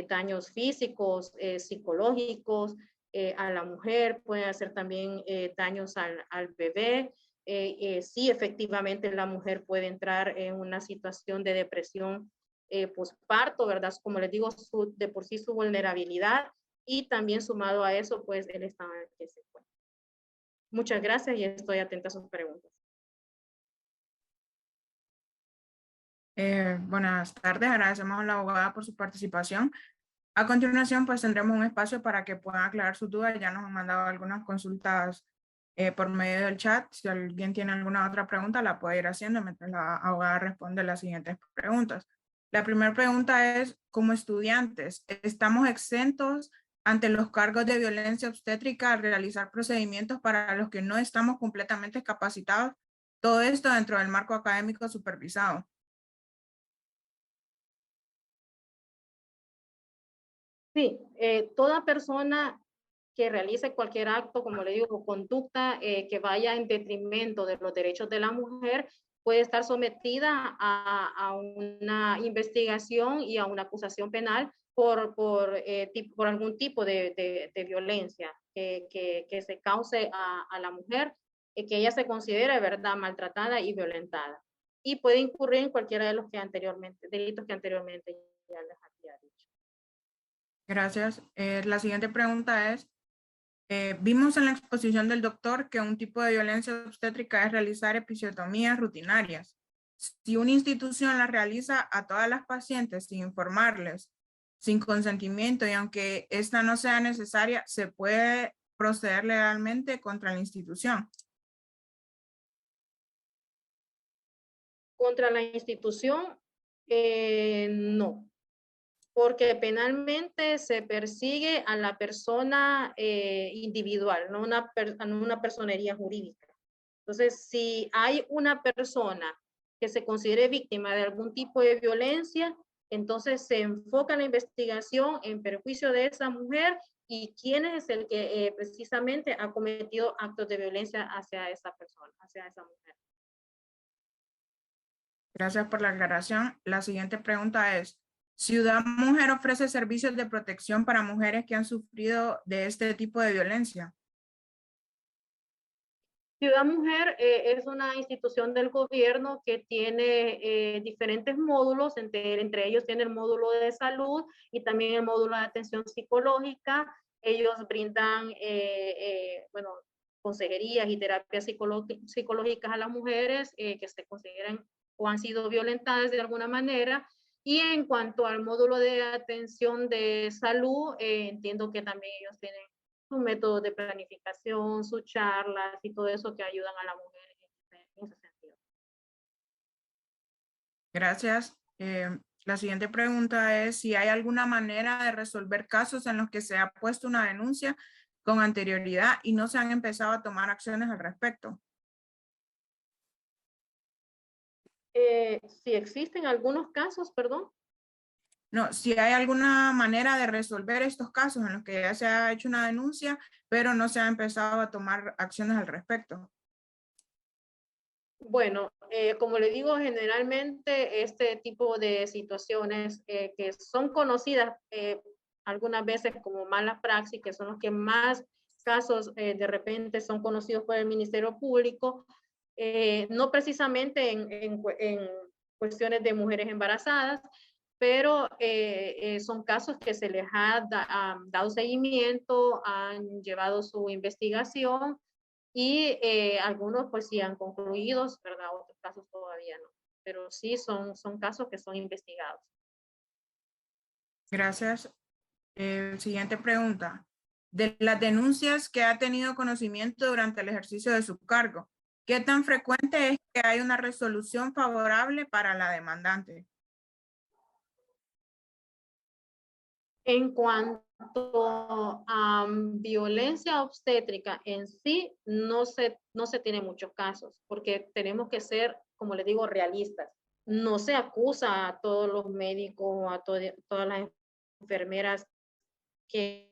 daños físicos, psicológicos a la mujer, pueden hacer también daños al bebé. Sí, efectivamente la mujer puede entrar en una situación de depresión posparto, ¿verdad? Como les digo, de por sí su vulnerabilidad y también sumado a eso, pues el estado en el que se encuentra. Muchas gracias y estoy atenta a sus preguntas. Buenas tardes, agradecemos a la abogada por su participación. A continuación, pues tendremos un espacio para que puedan aclarar sus dudas. Ya nos han mandado algunas consultas por medio del chat. Si alguien tiene alguna otra pregunta, la puede ir haciendo mientras la abogada responde las siguientes preguntas. La primera pregunta es, como estudiantes, ¿estamos exentos ante los cargos de violencia obstétrica al realizar procedimientos para los que no estamos completamente capacitados? Todo esto dentro del marco académico supervisado. Sí, toda persona que realice cualquier acto, como le digo, conducta que vaya en detrimento de los derechos de la mujer, puede estar sometida a una investigación y a una acusación penal por algún tipo de violencia que se cause a la mujer, que ella se considere, ¿verdad?, maltratada y violentada. Y puede incurrir en cualquiera de los delitos que anteriormente ya les había dicho. Gracias. La siguiente pregunta es, vimos en la exposición del doctor que un tipo de violencia obstétrica es realizar episiotomías rutinarias. Si una institución la realiza a todas las pacientes sin informarles, sin consentimiento y aunque esta no sea necesaria, ¿se puede proceder legalmente contra la institución? Contra la institución, no, porque penalmente se persigue a la persona individual, no una personería jurídica. Entonces, si hay una persona que se considere víctima de algún tipo de violencia, entonces se enfoca la investigación en perjuicio de esa mujer y quién es el que precisamente ha cometido actos de violencia hacia esa persona, hacia esa mujer. Gracias por la aclaración. La siguiente pregunta es, ¿Ciudad Mujer ofrece servicios de protección para mujeres que han sufrido de este tipo de violencia? Ciudad Mujer es una institución del gobierno que tiene diferentes módulos, entre ellos tiene el módulo de salud y también el módulo de atención psicológica. Ellos brindan, bueno, consejerías y terapias psicológicas a las mujeres que se consideran o han sido violentadas de alguna manera. Y en cuanto al módulo de atención de salud, entiendo que también ellos tienen sus métodos de planificación, sus charlas y todo eso que ayudan a la mujer en ese sentido. Gracias. La siguiente pregunta es si hay alguna manera de resolver casos en los que se ha puesto una denuncia con anterioridad y no se han empezado a tomar acciones al respecto. Si existen algunos casos, perdón. No, si hay alguna manera de resolver estos casos en los que ya se ha hecho una denuncia, pero no se ha empezado a tomar acciones al respecto. Bueno, como le digo, generalmente este tipo de situaciones que son conocidas algunas veces como mala praxis, que son los que más casos de repente son conocidos por el Ministerio Público, no precisamente en cuestiones de mujeres embarazadas, pero son casos que se les ha dado seguimiento, han llevado su investigación y algunos pues sí han concluido, ¿verdad? Otros casos todavía no. pero sí son casos que son investigados. Gracias. Siguiente pregunta. De las denuncias que ha tenido conocimiento durante el ejercicio de su cargo, ¿qué tan frecuente es que hay una resolución favorable para la demandante? En cuanto a violencia obstétrica en sí, no se tiene muchos casos, porque tenemos que ser, como les digo, realistas. No se acusa a todos los médicos o a todas las enfermeras que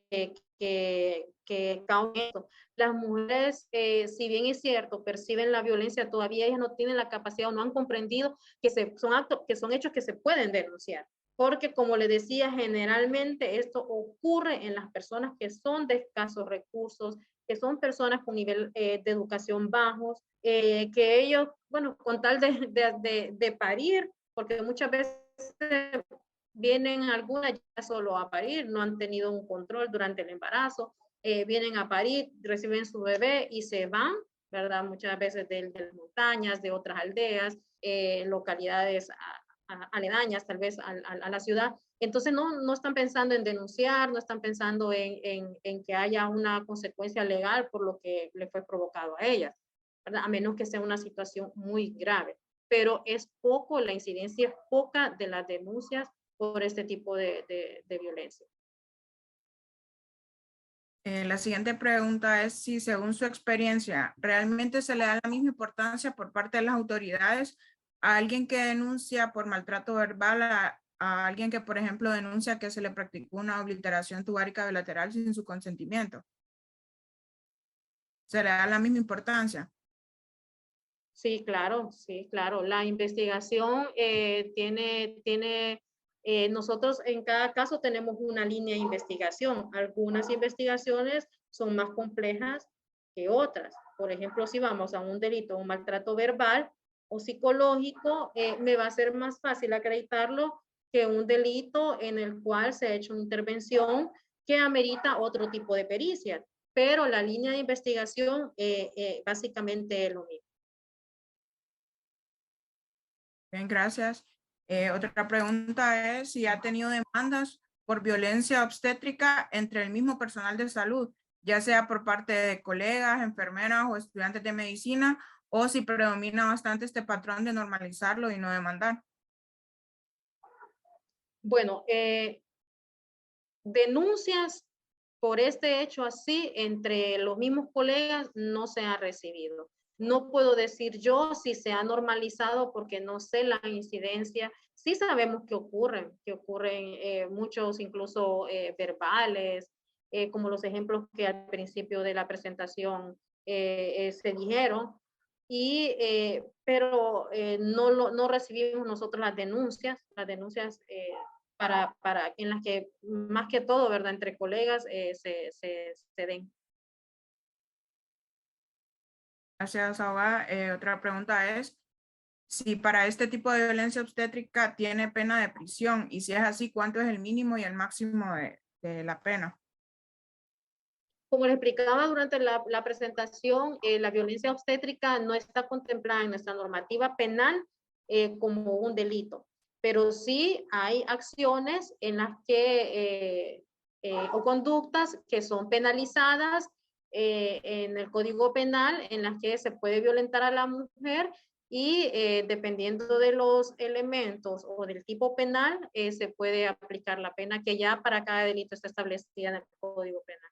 causan esto. Las mujeres, si bien es cierto, perciben la violencia, todavía ellas no tienen la capacidad o no han comprendido que son hechos que se pueden denunciar. Porque, como les decía, generalmente esto ocurre en las personas que son de escasos recursos, que son personas con nivel de educación bajos, que ellos, bueno, con tal de parir, porque muchas veces vienen algunas ya solo a parir, no han tenido un control durante el embarazo, vienen a parir, reciben su bebé y se van, ¿verdad? Muchas veces de montañas, de otras aldeas, localidades aledañas tal vez a la ciudad. Entonces no están pensando en denunciar, no están pensando en que haya una consecuencia legal por lo que le fue provocado a ellas, ¿verdad? A menos que sea una situación muy grave. Pero es poco, la incidencia es poca de las denuncias por este tipo de violencia. La siguiente pregunta es si, según su experiencia, ¿realmente se le da la misma importancia por parte de las autoridades a alguien que denuncia por maltrato verbal a alguien que, por ejemplo, denuncia que se le practicó una obliteración tubárica bilateral sin su consentimiento? ¿Se le da la misma importancia? Sí, claro, sí, claro. La investigación nosotros en cada caso tenemos una línea de investigación. Algunas investigaciones son más complejas que otras. Por ejemplo, si vamos a un delito, un maltrato verbal o psicológico, me va a ser más fácil acreditarlo que un delito en el cual se ha hecho una intervención que amerita otro tipo de pericia. Pero la línea de investigación básicamente es lo mismo. Bien, gracias. Otra pregunta es si ha tenido demandas por violencia obstétrica entre el mismo personal de salud, ya sea por parte de colegas, enfermeras o estudiantes de medicina, o si predomina bastante este patrón de normalizarlo y no demandar. Bueno, denuncias por este hecho así entre los mismos colegas no se ha recibido. No puedo decir yo si se ha normalizado porque no sé la incidencia. Sí sabemos que ocurren muchos incluso verbales, como los ejemplos que al principio de la presentación se dijeron, pero no recibimos nosotros las denuncias en las que más que todo, ¿verdad? Entre colegas se den. Gracias, abogada. Otra pregunta es si para este tipo de violencia obstétrica tiene pena de prisión y si es así, ¿cuánto es el mínimo y el máximo de la pena? Como les explicaba durante la presentación, la violencia obstétrica no está contemplada en nuestra normativa penal como un delito, pero sí hay acciones en las que, o conductas que son penalizadas en el Código Penal, en las que se puede violentar a la mujer y dependiendo de los elementos o del tipo penal, se puede aplicar la pena que ya para cada delito está establecida en el Código Penal.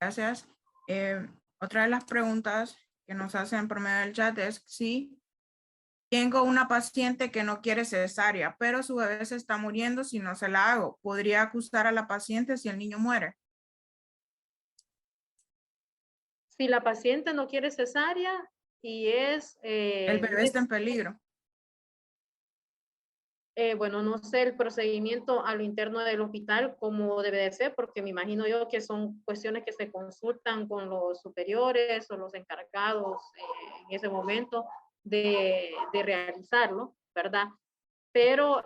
Gracias. Otra de las preguntas que nos hacen por medio del chat es si tengo una paciente que no quiere cesárea, pero su bebé se está muriendo si no se la hago. ¿Podría acusar a la paciente si el niño muere? Si la paciente no quiere cesárea y es... el bebé está en peligro. Bueno, no sé el procedimiento a lo interno del hospital como debe de ser, porque me imagino yo que son cuestiones que se consultan con los superiores o los encargados en ese momento de realizarlo, ¿verdad? Pero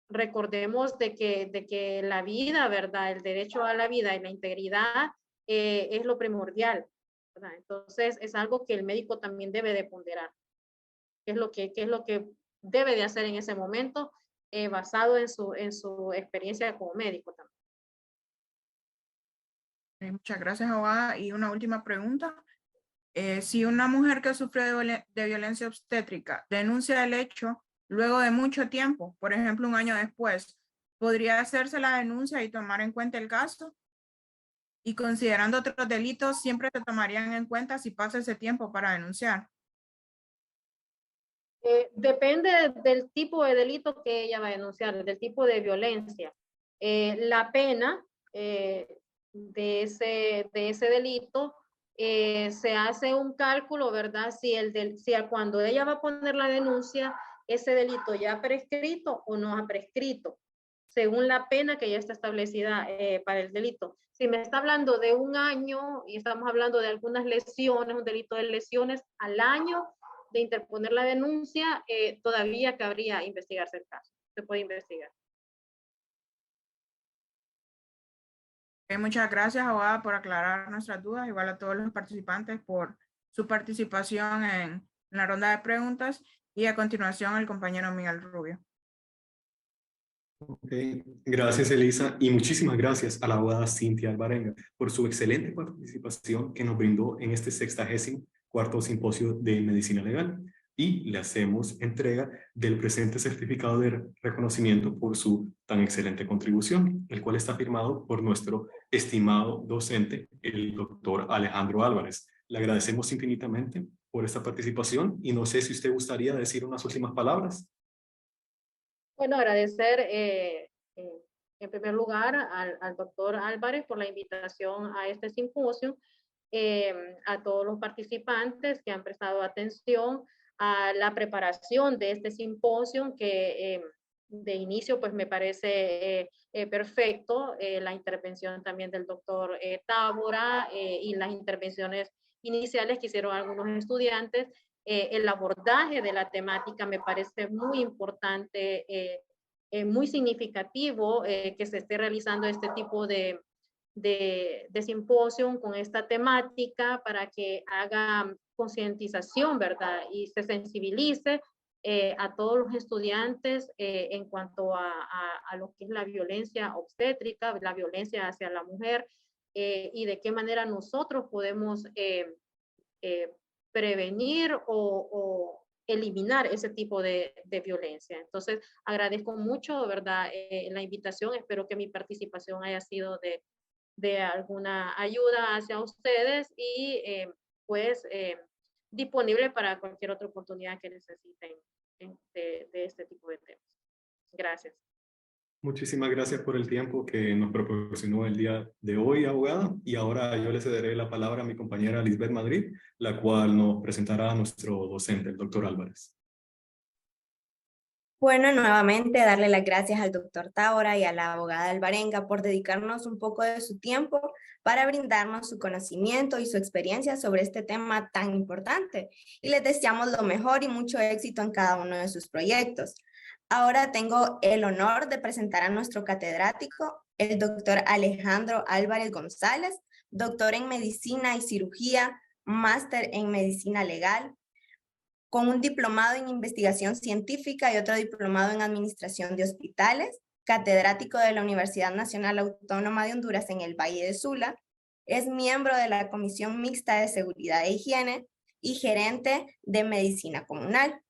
recordemos de que la vida, ¿verdad? El derecho a la vida y la integridad es lo primordial. ¿verdad? Entonces, es algo que el médico también debe de ponderar. ¿Qué es lo que debe de hacer en ese momento, basado en su experiencia como médico también? Muchas gracias, abogada. Y una última pregunta. Si una mujer que sufre de violencia obstétrica denuncia el hecho luego de mucho tiempo, por ejemplo, un año después, ¿podría hacerse la denuncia y tomar en cuenta el caso? Y considerando otros delitos, siempre se tomarían en cuenta si pasa ese tiempo para denunciar. Depende del tipo de delito que ella va a denunciar, del tipo de violencia. La pena de ese delito, se hace un cálculo, ¿verdad? Si cuando ella va a poner la denuncia, ese delito ya ha prescrito o no ha prescrito, según la pena que ya está establecida para el delito. Si me está hablando de un año y estamos hablando de algunas lesiones, un delito de lesiones al año de interponer la denuncia, todavía cabría investigarse el caso. Se puede investigar. Muchas gracias, abogada, por aclarar nuestras dudas, igual a todos los participantes por su participación en la ronda de preguntas, y a continuación el compañero Miguel Rubio. Okay. Gracias, Elisa, y muchísimas gracias a la abogada Cintia Alvarenga por su excelente participación que nos brindó en este 64º Simposio de Medicina Legal, y le hacemos entrega del presente certificado de reconocimiento por su tan excelente contribución, el cual está firmado por nuestro estimado docente, el doctor Alejandro Álvarez. Le agradecemos infinitamente por esta participación y no sé si usted gustaría decir unas últimas palabras. Bueno, agradecer en primer lugar al doctor Álvarez por la invitación a este simposio, a todos los participantes que han prestado atención a la preparación de este simposio, que de inicio pues me parece perfecto, la intervención también del doctor Tábora y las intervenciones iniciales que hicieron algunos estudiantes. El abordaje de la temática me parece muy importante, muy significativo que se esté realizando este tipo de simposio con esta temática para que haga concientización, ¿verdad? Y se sensibilice a todos los estudiantes en cuanto a lo que es la violencia obstétrica, la violencia hacia la mujer, y de qué manera nosotros podemos prevenir o eliminar ese tipo de violencia. Entonces, agradezco mucho, ¿verdad? La invitación. Espero que mi participación haya sido de alguna ayuda hacia ustedes y pues disponible para cualquier otra oportunidad que necesiten de este tipo de temas. Gracias. Muchísimas gracias por el tiempo que nos proporcionó el día de hoy, abogada. Y ahora yo le cederé la palabra a mi compañera Lisbeth Madrid, la cual nos presentará a nuestro docente, el doctor Álvarez. Bueno, nuevamente darle las gracias al doctor Tábora y a la abogada Alvarenga por dedicarnos un poco de su tiempo para brindarnos su conocimiento y su experiencia sobre este tema tan importante. Y les deseamos lo mejor y mucho éxito en cada uno de sus proyectos. Ahora tengo el honor de presentar a nuestro catedrático, el doctor Alejandro Álvarez González, doctor en Medicina y Cirugía, máster en Medicina Legal, con un diplomado en Investigación Científica y otro diplomado en Administración de Hospitales, catedrático de la Universidad Nacional Autónoma de Honduras en el Valle de Sula, es miembro de la Comisión Mixta de Seguridad e Higiene y gerente de Medicina Comunal.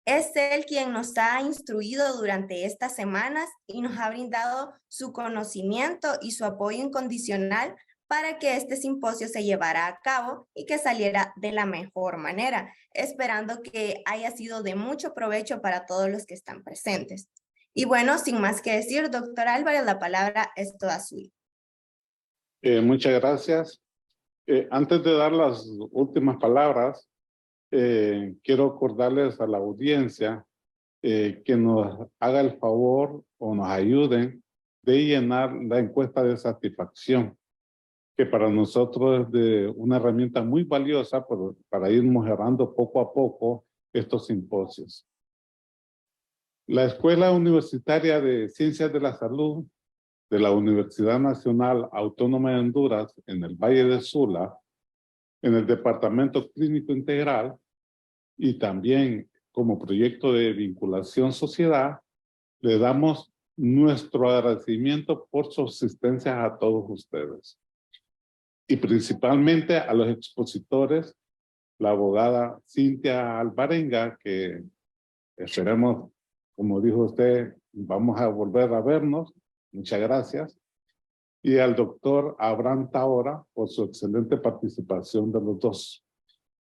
Es él quien nos ha instruido durante estas semanas y nos ha brindado su conocimiento y su apoyo incondicional para que este simposio se llevara a cabo y que saliera de la mejor manera, esperando que haya sido de mucho provecho para todos los que están presentes. Y bueno, sin más que decir, doctor Álvarez, la palabra es toda suya. Muchas gracias. Antes de dar las últimas palabras, quiero acordarles a la audiencia que nos haga el favor o nos ayuden de llenar la encuesta de satisfacción, que para nosotros es de una herramienta muy valiosa para ir mejorando poco a poco estos simposios. La Escuela Universitaria de Ciencias de la Salud de la Universidad Nacional Autónoma de Honduras en el Valle de Sula En el Departamento Clínico Integral y también como proyecto de vinculación sociedad, le damos nuestro agradecimiento por su asistencia a todos ustedes. Y principalmente a los expositores, la abogada Cintia Alvarenga, que esperemos, como dijo usted, vamos a volver a vernos. Muchas gracias. Y al doctor Abraham Tahora por su excelente participación de los dos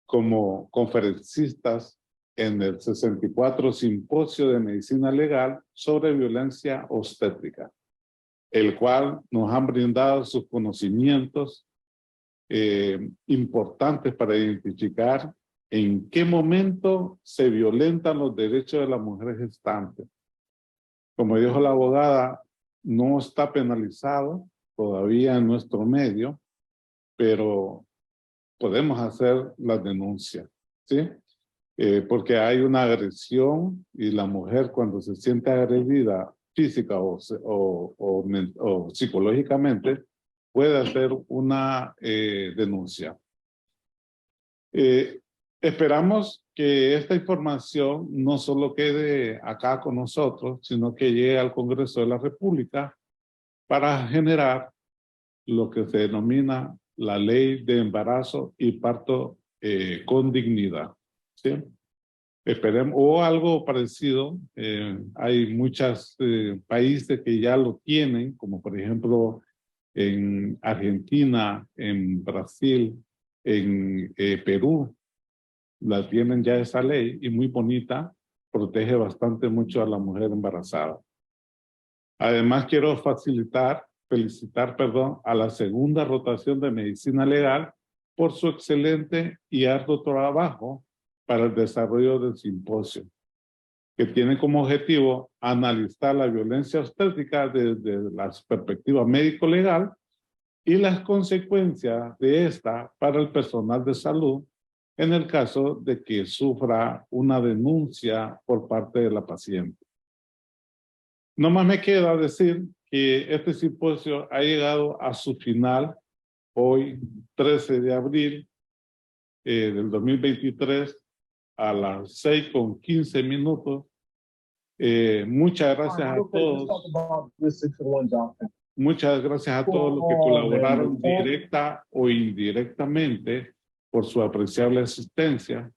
como conferencistas en el 64 Simposio de Medicina Legal sobre Violencia Obstétrica, el cual nos han brindado sus conocimientos importantes para identificar en qué momento se violentan los derechos de las mujeres gestantes. Como dijo la abogada, no está penalizado todavía en nuestro medio, pero podemos hacer la denuncia, ¿sí? Porque hay una agresión y la mujer cuando se siente agredida física o psicológicamente puede hacer una denuncia. Esperamos que esta información no solo quede acá con nosotros, sino que llegue al Congreso de la República para generar lo que se denomina la Ley de Embarazo y Parto con Dignidad, ¿sí? Esperemos, o algo parecido. Hay muchos países que ya lo tienen, como por ejemplo en Argentina, en Brasil, en Perú, la tienen ya esa ley y muy bonita, protege bastante mucho a la mujer embarazada. Además quiero felicitar a la segunda rotación de medicina legal por su excelente y arduo trabajo para el desarrollo del simposio, que tiene como objetivo analizar la violencia obstétrica desde la perspectiva médico-legal y las consecuencias de esta para el personal de salud en el caso de que sufra una denuncia por parte de la paciente. No más me queda decir que este simposio ha llegado a su final hoy, 13 de abril del 2023, a las 6:15. Muchas gracias a todos. Muchas gracias a todos los que colaboraron directa o indirectamente por su apreciable asistencia.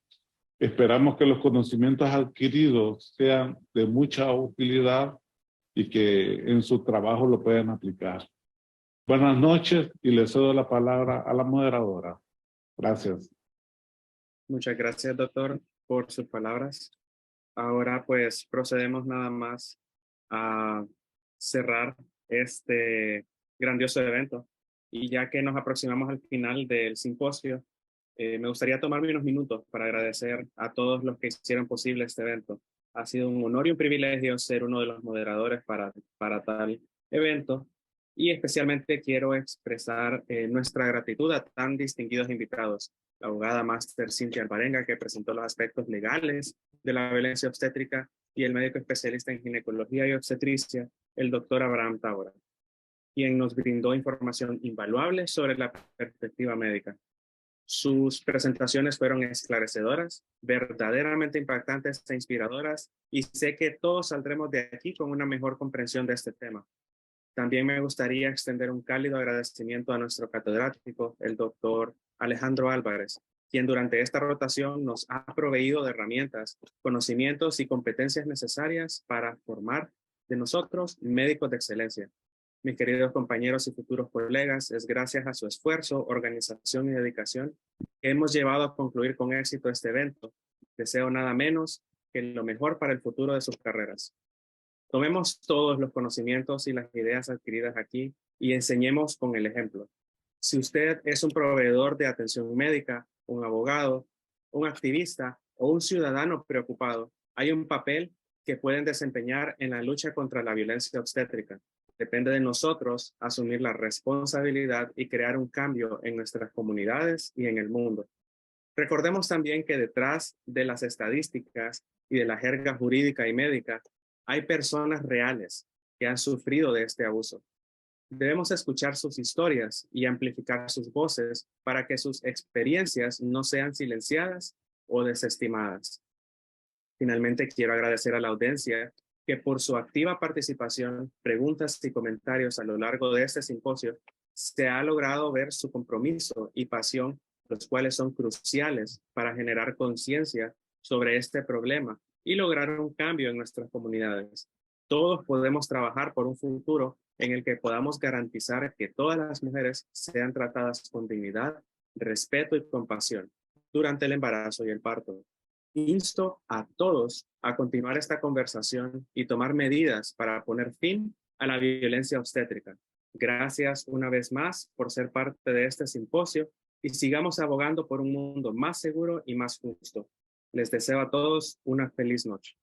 Esperamos que los conocimientos adquiridos sean de mucha utilidad y que en su trabajo lo puedan aplicar. Buenas noches y le cedo la palabra a la moderadora. Gracias. Muchas gracias, doctor, por sus palabras. Ahora pues procedemos nada más a cerrar este grandioso evento. Y ya que nos aproximamos al final del simposio, me gustaría tomarme unos minutos para agradecer a todos los que hicieron posible este evento. Ha sido un honor y un privilegio ser uno de los moderadores para tal evento. Y especialmente quiero expresar nuestra gratitud a tan distinguidos invitados. La abogada máster Cintia Alvarenga, que presentó los aspectos legales de la violencia obstétrica, y el médico especialista en ginecología y obstetricia, el doctor Abraham Tahora, quien nos brindó información invaluable sobre la perspectiva médica. Sus presentaciones fueron esclarecedoras, verdaderamente impactantes e inspiradoras, y sé que todos saldremos de aquí con una mejor comprensión de este tema. También me gustaría extender un cálido agradecimiento a nuestro catedrático, el doctor Alejandro Álvarez, quien durante esta rotación nos ha proveído de herramientas, conocimientos y competencias necesarias para formar de nosotros médicos de excelencia. Mis queridos compañeros y futuros colegas, es gracias a su esfuerzo, organización y dedicación que hemos llevado a concluir con éxito este evento. Deseo nada menos que lo mejor para el futuro de sus carreras. Tomemos todos los conocimientos y las ideas adquiridas aquí y enseñemos con el ejemplo. Si usted es un proveedor de atención médica, un abogado, un activista o un ciudadano preocupado, hay un papel que pueden desempeñar en la lucha contra la violencia obstétrica. Depende de nosotros asumir la responsabilidad y crear un cambio en nuestras comunidades y en el mundo. Recordemos también que detrás de las estadísticas y de la jerga jurídica y médica hay personas reales que han sufrido de este abuso. Debemos escuchar sus historias y amplificar sus voces para que sus experiencias no sean silenciadas o desestimadas. Finalmente, quiero agradecer a la audiencia que por su activa participación, preguntas y comentarios a lo largo de este simposio, se ha logrado ver su compromiso y pasión, los cuales son cruciales para generar conciencia sobre este problema y lograr un cambio en nuestras comunidades. Todos podemos trabajar por un futuro en el que podamos garantizar que todas las mujeres sean tratadas con dignidad, respeto y compasión durante el embarazo y el parto. Insto a todos a continuar esta conversación y tomar medidas para poner fin a la violencia obstétrica. Gracias una vez más por ser parte de este simposio y sigamos abogando por un mundo más seguro y más justo. Les deseo a todos una feliz noche.